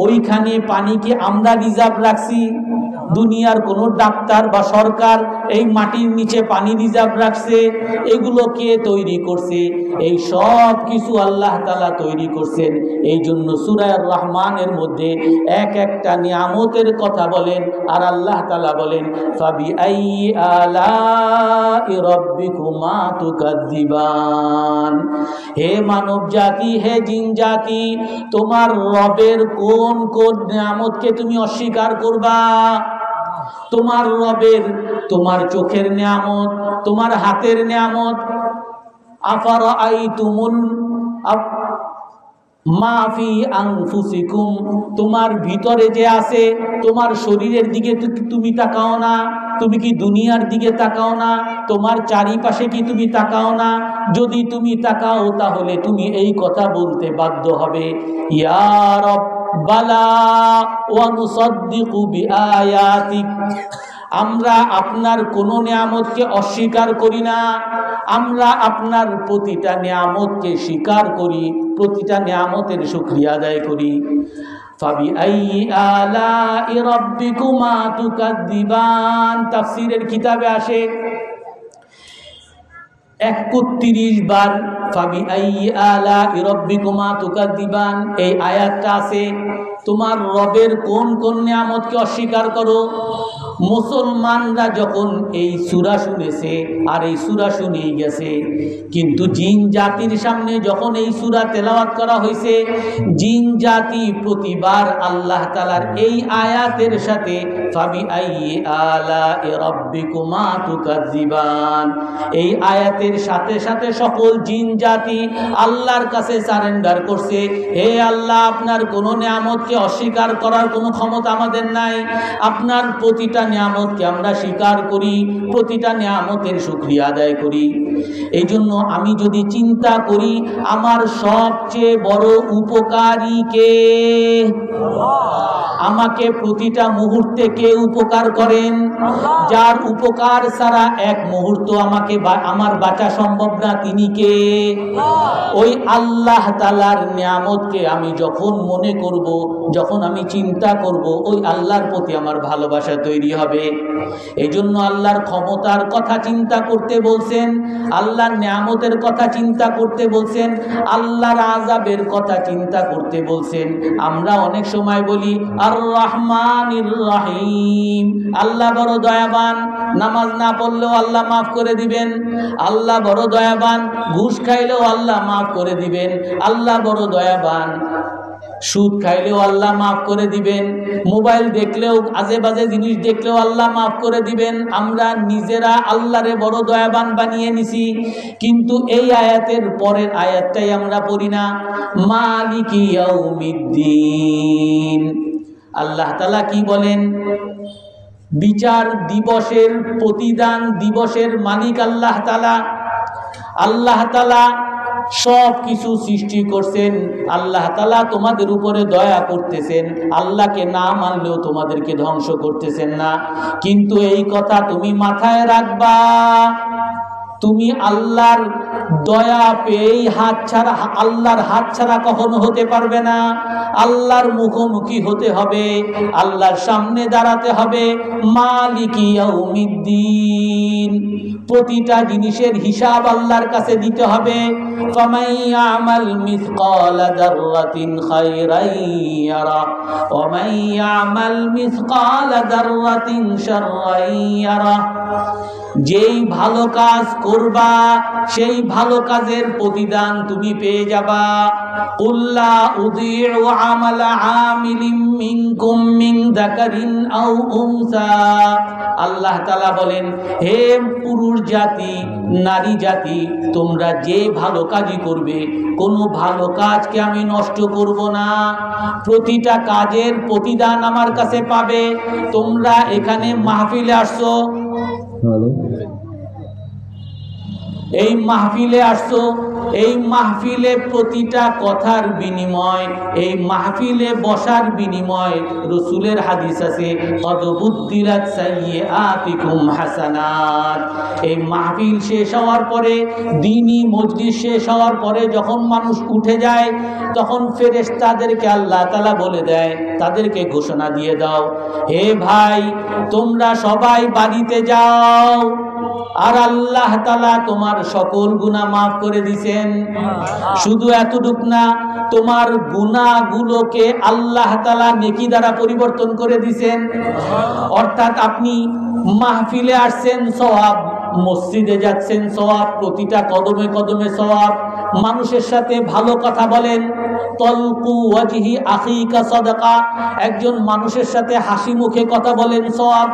[SPEAKER 2] ওইখানে পানি কি আমরা রিজার্ভ রাখছি? দুনিয়ার কোন ডাক্তার বা সরকার এই মাটির নিচে পানি রিজার্ভ রাখছে? এগুলো কে তৈরি করছে? এই সব কিছু আল্লাহ তাআলা তৈরি করছেন। এই জন্য সূরা আর রহমানের মধ্যে এক একটা নিয়ামতের কথা বলেন, আর আল্লাহ তাআলা বলেন, ফাবিআইয়ি আলাই রাব্বিকুমা তুকাজ্জিবান। হে মানব জাতি, হে জিন জাতি, তোমার রবের কোন কোন নিয়ামতকে তুমি অস্বীকার করবা? তোমার রবের, তোমার চোখের নিয়ামত, তোমার হাতের নিয়ামত, আফারাআইতুমুল মা ফি আনফুসিকুম, তোমার ভিতরে যে আছে, তোমার শরীরের দিকে তুমি তাকাও না? তুমি কি দুনিয়ার দিকে তাকাও না? তোমার চারিপাশে কি তুমি তাকাও না? যদি তুমি তাকাও তাহলে তুমি এই কথা বলতে বাধ্য হবে, ইয়া রব বালা ওয়া নুসাদ্দিকু বিআয়াতিক। আমরা আপনার কোন নিয়ামতকে অস্বীকার করি না, আমরা আপনার প্রতিটা নিয়ামতকে স্বীকার করি, প্রতিটা নিয়ামতের শুকরিয়া আদায় করি। ফাবিআইয়ি আলাই রাব্বিকুমা তুকাজ্জিবান। তাফসীরের কিতাবে আসে, 31 বার ফাবিআইয়ি আলা'i রাব্বিকুমা তুকাযযিবান এই আয়াতটা আছে। তোমার রবের কোন কোন নিয়ামতকে অস্বীকার করো? মুসলমানরা যখন এই সূরা শুনেছে আর এই সূরা শুনেই গেছে, কিন্তু জিন জাতির সামনে যখন এই সূরা তেলাওয়াত করা হয়েছে, জিন জাতি প্রতিবার আল্লাহ তাআলার এই আয়াতের সাথে ফাবিআইয়ি আলা'i রাব্বিকুমা তুকাযযিবান এই আয়াতের সাথে সাথে সকল জিন জাতি আল্লাহর কাছে সারেন্ডার করছে, হে আল্লাহ, আপনার কোনো নিয়ামতকে অস্বীকার করার কোনো ক্ষমতা আমাদের নাই। আপনার প্রতিটা নিয়ামতকে আমরা স্বীকার করি, প্রতিটা নিয়ামতের শুকরিয়া আদায় করি। এই জন্য আমি যদি চিন্তা করি আমার সবচেয়ে বড় উপকারী কে, আমাকে প্রতিটা মুহূর্তে কে উপকার করেন, যার উপকার ছাড়া এক মুহূর্ত আমাকে আমার বাঁচা সম্ভব না, তিনি কে? ওই আল্লাহ তাআলার নিয়ামতকে আমি যখন মনে করব, যখন আমি চিন্তা করব, ওই আল্লাহর প্রতি আমার ভালোবাসা তৈরি হবে। এই জন্য আল্লাহর ক্ষমতার কথা চিন্তা করতে বলছেন, আল্লাহর নিয়ামতের কথা চিন্তা করতে বলছেন, আল্লাহর আযাবের কথা চিন্তা করতে বলছেন। আমরা অনেক সময় বলি আর রহমানির রহিম, আল্লাহ বড় দয়াবান, নামাজ না পড়লেও আল্লাহ মাফ করে দিবেন, আল্লাহ বড় দয়াবান, ঘুষ খাইলেও আল্লাহ মাফ করে দিবেন, আল্লাহ বড় দয়াবান, সুদ খাইলেও আল্লাহ মাফ করে দিবেন, মোবাইল দেখলেও আজে বাজে জিনিস দেখলেও আল্লাহ মাফ করে দিবেন। আমরা নিজেরা আল্লাহরে বড় দয়াবান বানিয়ে নিছি, কিন্তু এই আয়াতের পরের আয়াতটাই আমরা পড়ি না, মালিকি ইয়াউমিদ্দিন। আল্লাহ তাআলা কি বলেন? বিচার দিবসের, প্রতিদান দিবসের মালিক আল্লাহ তাআলা। আল্লাহ তাআলা সব কিছু সৃষ্টি করছেন, আল্লাহ তাআলা তোমাদের উপরে দয়া করতেছেন, আল্লাহকে না মানলেও তোমাদেরকে ধ্বংস করতেছেন না। কিন্তু এই কথা তুমি মাথায় রাখবা, তুমি আল্লাহর দয়া পেয়ে হাত ছাড়া, আল্লাহর হাত ছাড়া কখনো হতে পারবে না। আল্লাহর মুখোমুখি হতে হবে, আল্লাহর সামনে দাঁড়াতে হবে, মালিকি ইয়াউমিদ্দিন। প্রতিটা জিনিসের হিসাব আল্লাহর কাছে দিতে হবে। ফামান ইয়ামাল মিসকালা যাররাতিন খায়রান ইয়ারা ওয়া মান ইয়ামাল মিসকালা যাররাতিন শাররান ইয়ারা। যেই ভালো কাজ করবা সেই ভালো কাজের প্রতিদান তুমি পেয়ে যাবা। কুল্লা উযীউ আমালা আমিলিন মিনকুম মিন যাকারিন আও উনসা। আল্লাহ তাআলা বলেন, হে পুরুষ জাতি, নারী জাতি, তোমরা যে ভালো কাজই করবে, কোনো ভালো কাজকে আমি নষ্ট করব না, প্রতিটা কাজের প্রতিদান আমার কাছে পাবে। তোমরা এখানে মাহফিলে আসছো, এই মাহফিলে আসছো, এই মাহফিলে প্রতিটা কথার বিনিময়, এই মাহফিলে বসার বিনিময়, রাসূলের হাদিস আছে কদ বুদ্দিলাত সাইয়্যাতিকুম হাসানাত। এই মাহফিল শেষ হওয়ার পরে, দ্বীনি মজলিস শেষ হওয়ার পরে যখন মানুষ উঠে যায়, তখন ফেরেশতাদেরকে আল্লাহ তাআলা বলে দেয়, তাদেরকে ঘোষণা দিয়ে দাও, হে ভাই, তোমরা সবাই বাড়িতে যাও, আর আল্লাহ তাআলা তোমার সকল গুনাহ মাফ করে দিবেন। শুধু এতটুক না, তোমার গুনাহগুলোকে আল্লাহ তাআলা নেকি দ্বারা পরিবর্তন করে দিবেন। অর্থাৎ আপনি মাহফিলে আসছেন সওয়াব, মসজিদে যাচ্ছেন সওয়াব, প্রতিটা কদমে কদমে সওয়াব, মানুষের সাথে ভালো কথা বলেন, তলকু ওয়াজহি আখিকা সাদাকা, একজন মানুষের সাথে হাসি মুখে কথা বলেন সওয়াব,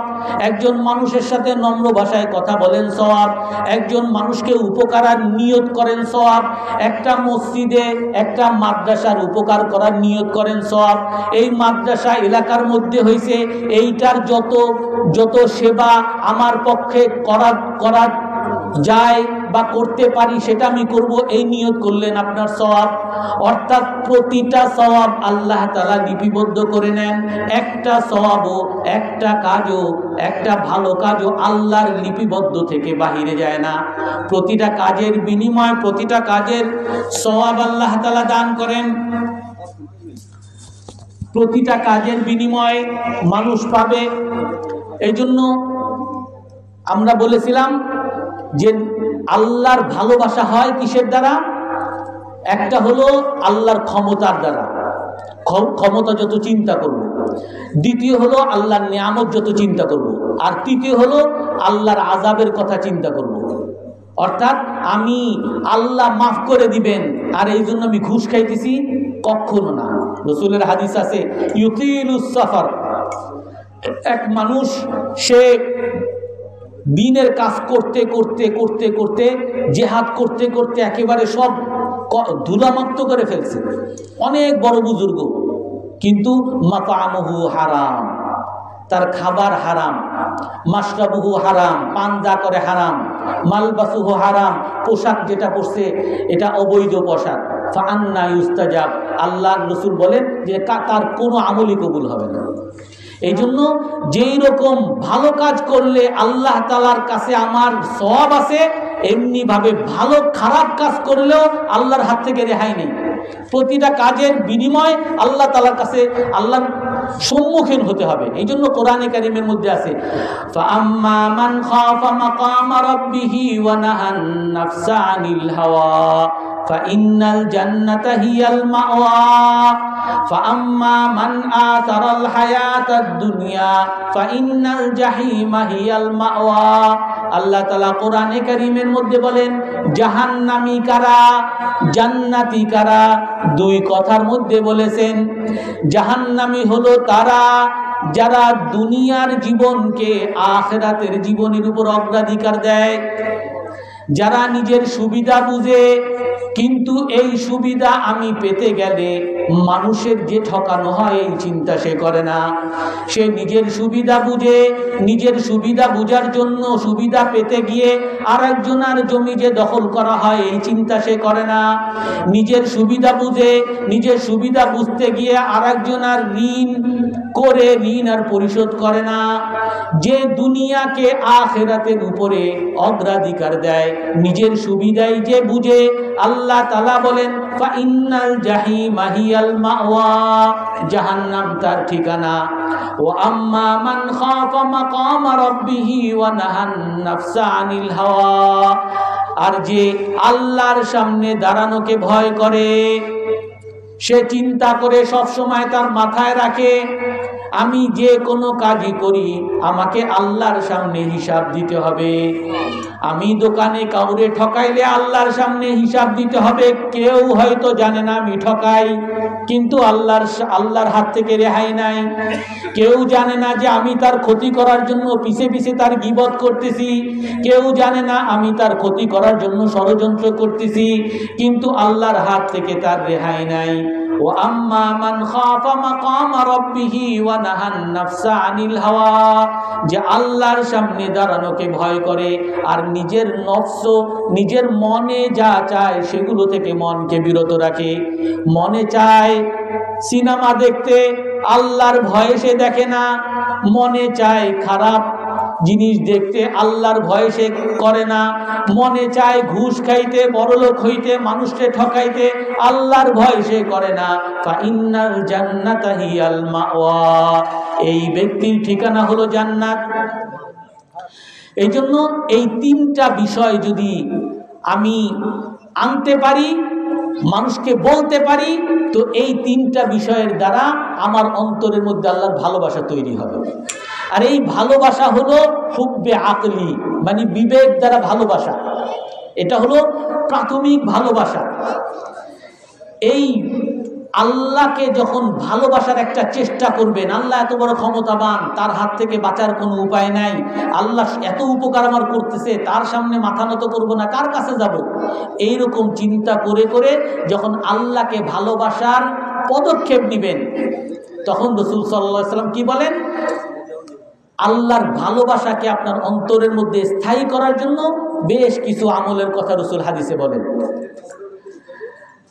[SPEAKER 2] একজন মানুষের সাথে নম্র ভাষায় কথা বলেন সওয়াব, একজন মানুষকে উপকারের নিয়ত করেন সওয়াব, একটা মসজিদে একটা মাদ্রাসার উপকার করার নিয়ত করেন সওয়াব। এই মাদ্রাসা এলাকার মধ্যে হয়েছে, এইটার যত সেবা আমার পক্ষে করা যায় বা করতে পারি সেটা আমি করব, এই নিয়ত করলেন, আপনার সওয়াব। অর্থাৎ প্রতিটা সওয়াব আল্লাহ তাআলা লিপিবদ্ধ করে নেন। একটা সওয়াবও, একটা কাজও, একটা ভালো কাজও আল্লাহর লিপিবদ্ধ থেকে বাহিরে যায় না। প্রতিটা কাজের বিনিময়, প্রতিটা কাজের সওয়াব আল্লাহ তাআলা দান করেন, প্রতিটা কাজের বিনিময়ে মানুষ পাবে। এই জন্য আমরা বলেছিলাম যে আল্লাহর ভালোবাসা হয় কিসের দ্বারা? একটা হলো আল্লাহর ক্ষমতার দ্বারা, ক্ষমতা যত চিন্তা করব। দ্বিতীয় হলো আল্লাহর নিয়ামত যত চিন্তা করব। আর তৃতীয় হলো আল্লাহর আযাবের কথা চিন্তা করব। অর্থাৎ আমি আল্লাহ মাফ করে দিবেন আর এই জন্য আমি ঘুষ খাইতেছি, কখনো না। রাসূলের হাদিস আছে ইউতিলুস সাফার, এক মানুষ সে দিনের কাজ করতে করতে করতে করতে জিহাদ করতে করতে একেবারে সব ধুলামাক্ত করে ফেলছে, অনেক বড় বুজুর্গ, কিন্তু মাতামুহু হারাম, তার খাবার হারাম, মাশরাবুহু হারাম, পান যা করে হারাম, মালবাসুহু হারাম, পোশাক যেটা পরছে এটা অবৈধ পোশাক। ফাআন্না ইউস্তাজাব, আল্লাহর রাসূল বলেন যে তার কোনো আমলই কবুল হবে না। এই জন্য যেই রকম ভালো কাজ করলে আল্লাহ তাআলার কাছে আমার সওয়াব আছে, এমনি ভাবে ভালো খারাপ কাজ করলেও আল্লাহর হাত থেকে রেহাই নেই। প্রতিটা কাজের বিনিময় আল্লাহ তাআলার কাছে আল্লাহর সম্মুখীন হতে হবে। এই জন্য কোরআনে কারীমের মধ্যে আছে ফাআম্মা মান খাফা মাকামা রাব্বিহি ওয়া নাহান নাফসা আনিল হাওয়া ফাইন্নাল জান্নাতা হিয়াল মাওয়া ফাআম্মা মান আতারাল হায়াতাদ দুনিয়া ফাইন্নাল জাহিমা হিয়াল মাওয়া। আল্লাহ তাআলা কোরআনে কারীমের মধ্যে বলেন জাহান্নামী কারা, জান্নাতি কারা, দুই কথার মধ্যে বলেছেন জাহান্নামী হলো তারা যারা দুনিয়ার জীবনকে আখিরাতের জীবনের উপর অগ্রাধিকার দেয়, যারা নিজের সুবিধা বুঝে, কিন্তু এই সুবিধা আমি পেতে গেলে মানুষের যে ঠকানো হয় এই চিন্তা সে করে না। সে নিজের সুবিধা বুঝে, নিজের সুবিধা বুঝার জন্য সুবিধা পেতে গিয়ে আরেকজনের জমি যে দখল করা হয় এই চিন্তা সে করে না। নিজের সুবিধা বুঝে, নিজের সুবিধা বুঝতে গিয়ে আরেকজনের ঋণ করে ঋণ আর পরিশোধ করে না। যে দুনিয়াকে আখিরাতের উপরে অগ্রাধিকার দেয়, নিজের সুবিধাই যে বুঝে, আল্লাহ তাআলা বলেন ফাইন্নাল জাহিমা হিয়াল মাওয়া, জাহান্নাম তার ঠিকানা। ওয়া আম্মা মান খাফা মাকামা রাব্বিহি ওয়া নাহান নাফসা আনিল হাওয়া, আর যে আল্লাহর সামনে দাঁড়ানোকে ভয় করে, সে চিন্তা করে সব সময় তার মাথায় রাখে আমি যে কোনো কাজই করি আমাকে আল্লাহর সামনে হিসাব দিতে হবে। আমি দোকানে কাউরে ঠকাইলে আল্লাহর সামনে হিসাব দিতে হবে। কেউ হয়তো জানে না আমি ঠকাই, কিন্তু আল্লাহর হাত থেকে রেহাই নাই। কেউ জানে না যে আমি তার ক্ষতি করার জন্য পিছে পিছে তার গীবত করতেছি, কেউ জানে না আমি তার ক্ষতি করার জন্য ষড়যন্ত্র করতেছি, কিন্তু আল্লাহর হাত থেকে তার রেহাই নাই। ও আম্মা মান খাফা মাকামা রাব্বিহি ওয়া নাহান নাফসা আনিল হাওয়া, যে আল্লাহর সামনে দাঁড়ানোকে ভয় করে আর নিজের নফস, নিজের মনে যা চায় সেগুলো থেকে মনকে বিরত রাখে। মনে চায় সিনেমা দেখতে, আল্লাহর ভয়ে সে দেখে না। মনে চায় খারাপ জিনিস দেখতে, আল্লাহর ভয়ে সে করে না। মনে চায় ঘুষ খাইতে, বড়লোক হইতে, মানুষকে ঠকাইতে, আল্লাহর ভয় সে করে না। ফাইন্নাল জান্নাতা হিয়াল মাওয়া, এই ব্যক্তির ঠিকানা হলো জান্নাত। এই জন্য এই তিনটা বিষয় যদি আমি আনতে পারি, মানুষকে বলতে পারি, তো এই তিনটা বিষয়ের দ্বারা আমার অন্তরের মধ্যে আল্লাহর ভালোবাসা তৈরি হবে। আর এই ভালোবাসা হলো হুব্বে আকলি, মানে বিবেক দ্বারা ভালোবাসা। এটা হলো প্রাথমিক ভালোবাসা। এই আল্লাহকে যখন ভালোবাসার একটা চেষ্টা করবেন, আল্লাহ এত বড় ক্ষমতাবান, তার হাত থেকে বাঁচার কোনো উপায় নাই, আল্লাহ এত উপকার আমার করতেছে, তার সামনে মাথা নত করবো না, কার কাছে যাব, এইরকম চিন্তা করে করে যখন আল্লাহকে ভালোবাসার পদক্ষেপ নিবেন, তখন রাসূল সাল্লাল্লাহু আলাইহি ওয়াসাল্লাম কি বলেন? আল্লাহর ভালোবাসাকে আপনার অন্তরের মধ্যে স্থায়ী করার জন্য বেশ কিছু আমলের কথা রাসূল হাদিসে বলেন।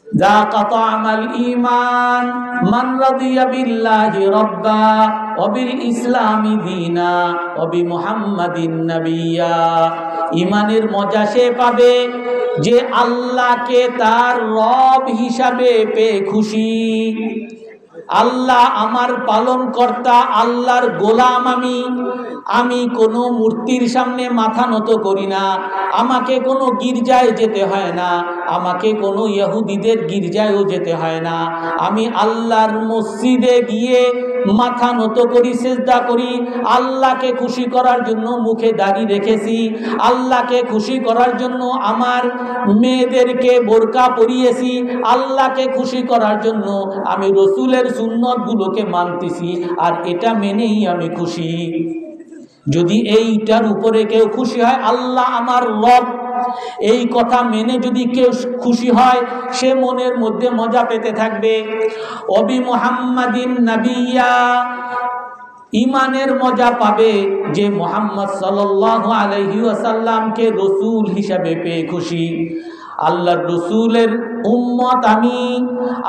[SPEAKER 2] ذاق طعم الإيمان من رضي بالله ربا وبالإسلام دينا وبمحمد نبيا। ইমানের মজা সে পাবে যে আল্লাহকে তার রব হিসাবে পেয়ে খুশি, আল্লাহ আমার পালনকর্তা, আল্লাহর গোলাম আমি কোনো মূর্তির সামনে মাথা নত করি না, আমাকে কোনো গির্জায় যেতে হয় না, আমাকে কোনো ইহুদিদের গির্জায়ও যেতে হয় না, আমি আল্লাহর মসজিদে গিয়ে মাথা নত করি, সিজদা করি। আল্লাহকে খুশি করার জন্য মুখে দাড়ি রেখেছি, আল্লাহকে খুশি করার জন্য আমার মেয়েদেরকে বোরকা পরিয়েছি, আল্লাহকে খুশি করার জন্য আমি রসুলের সুন্নতগুলোকে মানতেছি, আর এটা মেনেই আমি খুশি। যদি এইটার উপরে কেউ খুশি হয়, আল্লাহ আমার রব, এই কথা মেনে যদি কেউ খুশি হয়, সে মনের মধ্যে মজা পেতে থাকবে। অবি মুহাম্মাদিন নাবিয়্যা, ইমানের মজা পাবে যে মুহাম্মদ সাল্লাল্লাহু আলাইহি ওয়াসাল্লামকে রসুল হিসাবে পেয়ে খুশি। আল্লাহর রসুলের উম্মত আমি,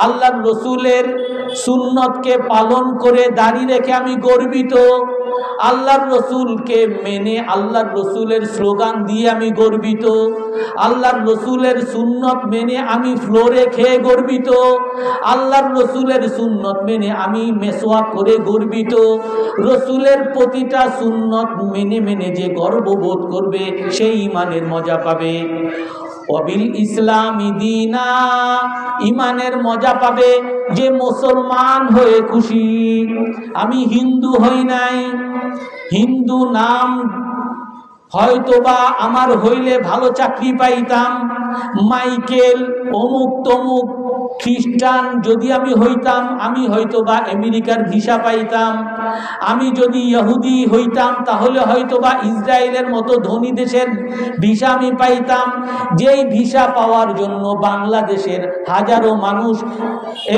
[SPEAKER 2] আল্লাহর রসুলের সুন্নতকে পালন করে দাঁড়িয়ে রেখে আমি গর্বিত, আল্লাহর রসুলকে মেনে আল্লাহর রসুলের স্লোগান দিয়ে আমি গর্বিত, আল্লাহর রসুলের সুন্নত মেনে আমি ফ্লোরে খেয়ে গর্বিত, আল্লাহর রসুলের সুন্নত মেনে আমি মেসওয়াক করে গর্বিত। রসুলের প্রতিটা সুন্নত মেনে মেনে যে গর্ববোধ করবে, সেই ইমানের মজা পাবে। অবিল ইসলামি দীনা, ইমানের মজা পাবে যে মুসলমান হয়ে খুশি। আমি হিন্দু হই নাই, হিন্দু নাম হয়তোবা আমার হইলে ভালো চাকরি পাইতাম, মাইকেল অমুক তমুক খ্রিস্টান যদি আমি হইতাম, আমি হয়তোবা আমেরিকার ভিসা পাইতাম, আমি যদি ইহুদি হইতাম তাহলে হয়তোবা ইসরায়েলের মতো ধনী দেশের ভিসা আমি পাইতাম। যেই ভিসা পাওয়ার জন্য বাংলাদেশের হাজারো মানুষ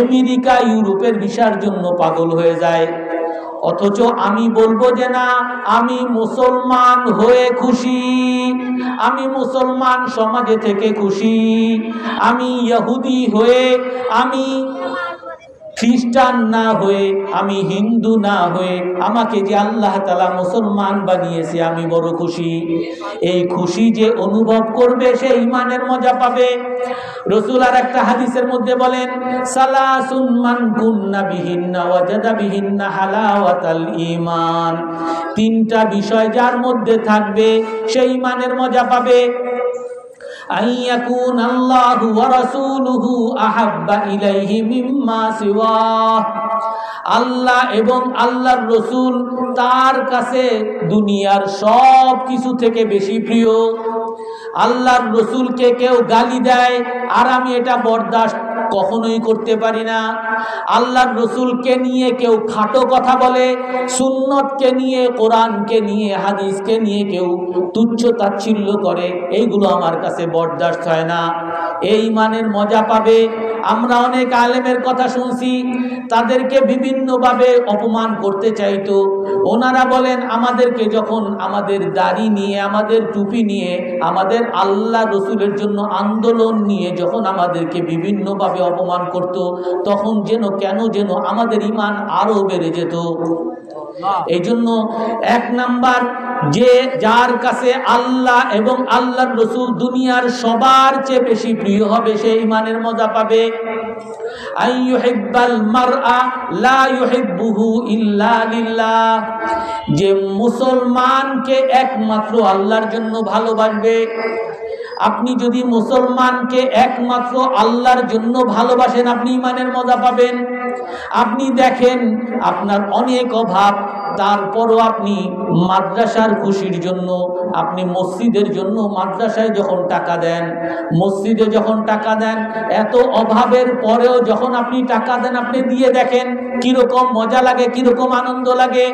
[SPEAKER 2] আমেরিকা ইউরোপের ভিসার জন্য পাগল হয়ে যায়, অথচ আমি বলবো যে না, আমি মুসলমান হয়ে খুশি, আমি মুসলমান সমাজে থেকে খুশি, আমি ইহুদি হয়ে, আমি খ্রিস্টান না হয়ে, আমি হিন্দু না হয়ে, আমাকে যে আল্লাহ তাআলা মুসলমান বানিয়েছে, আমি বড় খুশি। এই খুশি যে অনুভব করবে, সে ইমানের মজা পাবে। রাসূল আর একটা হাদিসের মধ্যে বলেন, সালাসুন মান কুন্না বিহিন্না ওয়াজাদা বিহিন্না হালাওয়াতাল ঈমান, তিনটা বিষয় যার মধ্যে থাকবে, সে ইমানের মজা পাবে। আইয়াকুন আল্লাহু ওয়া রাসূলুহু আহাব্বা ইলাইহি মিম্মা সিওয়াহ, আল্লাহ এবং আল্লাহর রসুল তার কাছে দুনিয়ার সব কিছু থেকে বেশি প্রিয়। আল্লাহর রসুলকে কেউ গালি দেয় আর আমি এটা বরদাস্ত কখনোই করতে পারি না। আল্লাহর রসুলকে নিয়ে কেউ খাটো কথা বলে, সুন্নতকে নিয়ে, কোরআনকে নিয়ে, হাদিসকে নিয়ে কেউ তুচ্ছ তাচ্ছিল্য করে, এইগুলো আমার কাছে বরদাস্ত হয় না। এই ইমানের মজা পাবে। আমরা অনেক আলেমের কথা শুনছি, তাদেরকে বিভিন্নভাবে অপমান করতে চাইতো। ওনারা বলেন, আমাদেরকে যখন আমাদের দাড়ি নিয়ে, আমাদের টুপি নিয়ে, আমাদের আল্লাহ রসুলের জন্য আন্দোলন নিয়ে যখন আমাদেরকে বিভিন্নভাবে অপমান করত, তখন কেন যেন আমাদের ইমান আরো বেড়ে যেত। এই জন্য এক নাম্বার, যে যার কাছে আল্লাহ এবং আল্লাহর রসুল দুনিয়ার সবার চেয়ে বেশি প্রিয় হবে, সে ইমানের মজা পাবে। আইয়ুহিব্বাল মারআ লা ইউহিব্বুহু ইল্লা লিল্লাহ, যে মুসলমানকে একমাত্র আল্লাহর জন্য ভালোবাসবে। আপনি যদি মুসলমানকে একমাত্র আল্লাহর জন্য ভালোবাসেন, আপনি ইমানের মজা পাবেন। আপনি দেখেন আপনার অনেক অভাব, তারপরও আপনি মাদ্রাসার খুশির জন্য, আপনি মসজিদের জন্য মাদ্রাসায় যখন টাকা দেন, মসজিদে যখন টাকা দেন, এত অভাবের পরেও যখন আপনি টাকা দেন, আপনি দিয়ে দেখেন কিরকম মজা লাগে, কিরকম আনন্দ লাগে।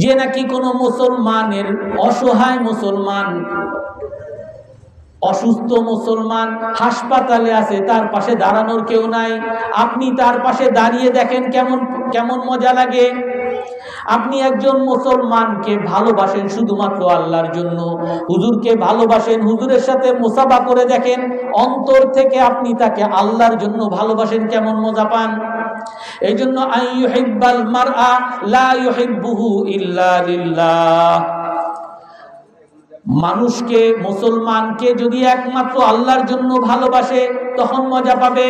[SPEAKER 2] যে নাকি কোনো মুসলমানের, অসহায় মুসলমান, অসুস্থ মুসলমান হাসপাতালে আছে, তার পাশে দাঁড়ানোর কেউ নাই, আপনি তার পাশে দাঁড়িয়ে দেখেন কেমন মজা লাগে। আপনি একজন মুসলমানকে ভালোবাসেন শুধুমাত্র আল্লাহর জন্য, হুজুরকে ভালোবাসেন, হুজুরের সাথে মুসাফা করে দেখেন, অন্তর থেকে আপনি তাকে আল্লাহর জন্য ভালোবাসেন, কেমন মজা পান। এই জন্য আইয়ুহিব্বাল মারআ লা ইউহিব্বুহু ইল্লা লিল্লাহ। মানুষকে, মুসলমানকে যদি একমাত্র আল্লাহর জন্য ভালোবাসে তখন মজা পাবে।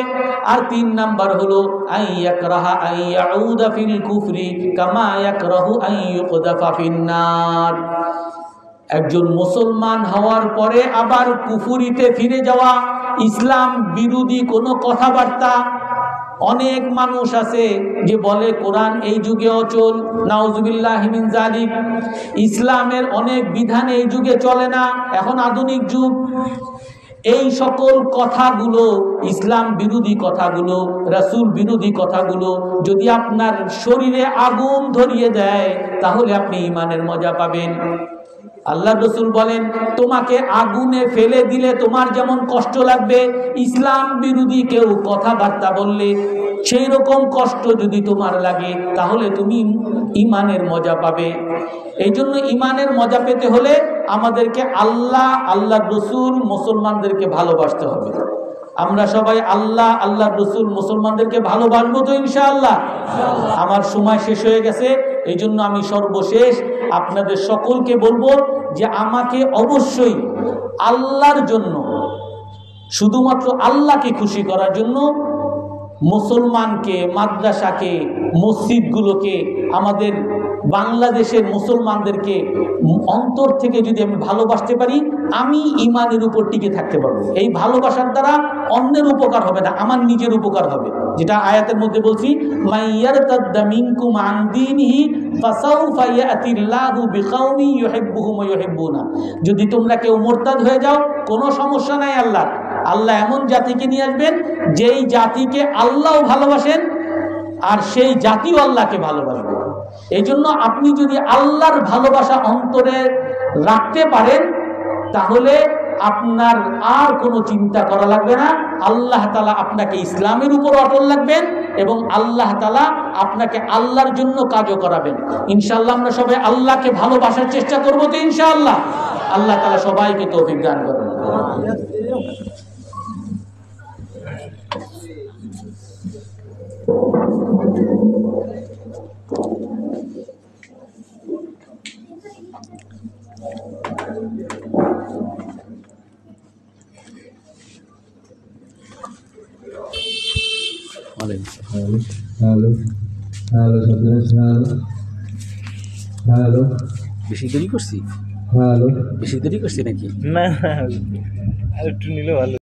[SPEAKER 2] আর 3 নাম্বার হলো আইয়াকরাহা আইয়াউদা ফিল কুফরি কামা ইয়াকরাহু আইয়ুকদাফা ফিন্নার। একজন মুসলমান হওয়ার পরে আবার কুফরিতে ফিরে যাওয়া, ইসলাম বিরোধী কোনো কথাবার্তা। অনেক মানুষ আছে যে বলে কোরআন এই যুগে অচল, নাউজুবিল্লাহি মিন যালিক। ইসলামের অনেক বিধান এই যুগে চলে না, এখন আধুনিক যুগ। এই সকল কথাগুলো, ইসলাম বিরোধী কথাগুলো, রাসূল বিরোধী কথাগুলো যদি আপনার শরীরে আগুন ধরিয়ে দেয় তাহলে আপনি ঈমানের মজা পাবেন। আল্লাহ রসুল বলেন, তোমাকে আগুনে ফেলে দিলে তোমার যেমন কষ্ট লাগবে, ইসলাম বিরোধী কেউ কথাবার্তা বললে সেই রকম কষ্ট যদি তোমার লাগে তাহলে তুমি ঈমানের মজা পাবে। এই জন্য ঈমানের মজা পেতে হলে আমাদেরকে আল্লাহ, আল্লাহ রসুল, মুসলমানদেরকে ভালোবাসতে হবে। আমরা সবাই আল্লাহ, আল্লাহ রসুল, মুসলমানদেরকে ভালোবাসবো তো ইনশাআল্লাহ। আমার সময় শেষ হয়ে গেছে, এই জন্য আমি সর্বশেষ আপনাদের সকলকে বলবো যে আমাকে অবশ্যই আল্লাহর জন্য, শুধুমাত্র আল্লাহকে খুশি করার জন্য মুসলমানকে, মাদ্রাসাকে, মসজিদগুলোকে, আমাদের বাংলাদেশের মুসলমানদেরকে অন্তর থেকে যদি আমি ভালোবাসতে পারি, আমি ঈমানের উপর টিকে থাকতে পারবো। এই ভালোবাসার দ্বারা অন্যের উপকার হবে না, আমার নিজের উপকার হবে। যেটা আয়াতের মধ্যে বলছি, মাইয়ারতাদ্দা মিনকুম আন দীনিহি ফাসাউফা ইয়াতিল্লাহু বিকাউমিন ইউহিব্বুহুম ওয়া ইউহিব্বুনা। যদি তোমরা কেউ মুরতাদ হয়ে যাও, কোনো সমস্যা নাই। আল্লাহ এমন জাতিকে নিয়ে আসবেন যেই জাতিকে আল্লাহও ভালোবাসেন আর সেই জাতিও আল্লাহকে ভালোবাসবে। এই জন্য আপনি যদি আল্লাহর ভালোবাসা অন্তরে রাখতে পারেন তাহলে আপনার আর কোনো চিন্তা করা লাগবে না। আল্লাহ তাআলা আপনাকে ইসলামের উপর অটল রাখবেন এবং আল্লাহ তাআলা আপনাকে আল্লাহর জন্য কাজও করাবেন। ইনশাআল্লাহ আমরা সবাই আল্লাহকে ভালোবাসার চেষ্টা করব তো ইনশাআল্লাহ। আল্লাহ তাআলা সবাইকে তৌফিক দান করুন।
[SPEAKER 3] হ্যালো হ্যালো হ্যালো,
[SPEAKER 4] বেশি দেরি করছি?
[SPEAKER 3] হ্যালো,
[SPEAKER 4] বেশি দেরি করছি নাকি?
[SPEAKER 3] না একটু নিলে ভালো।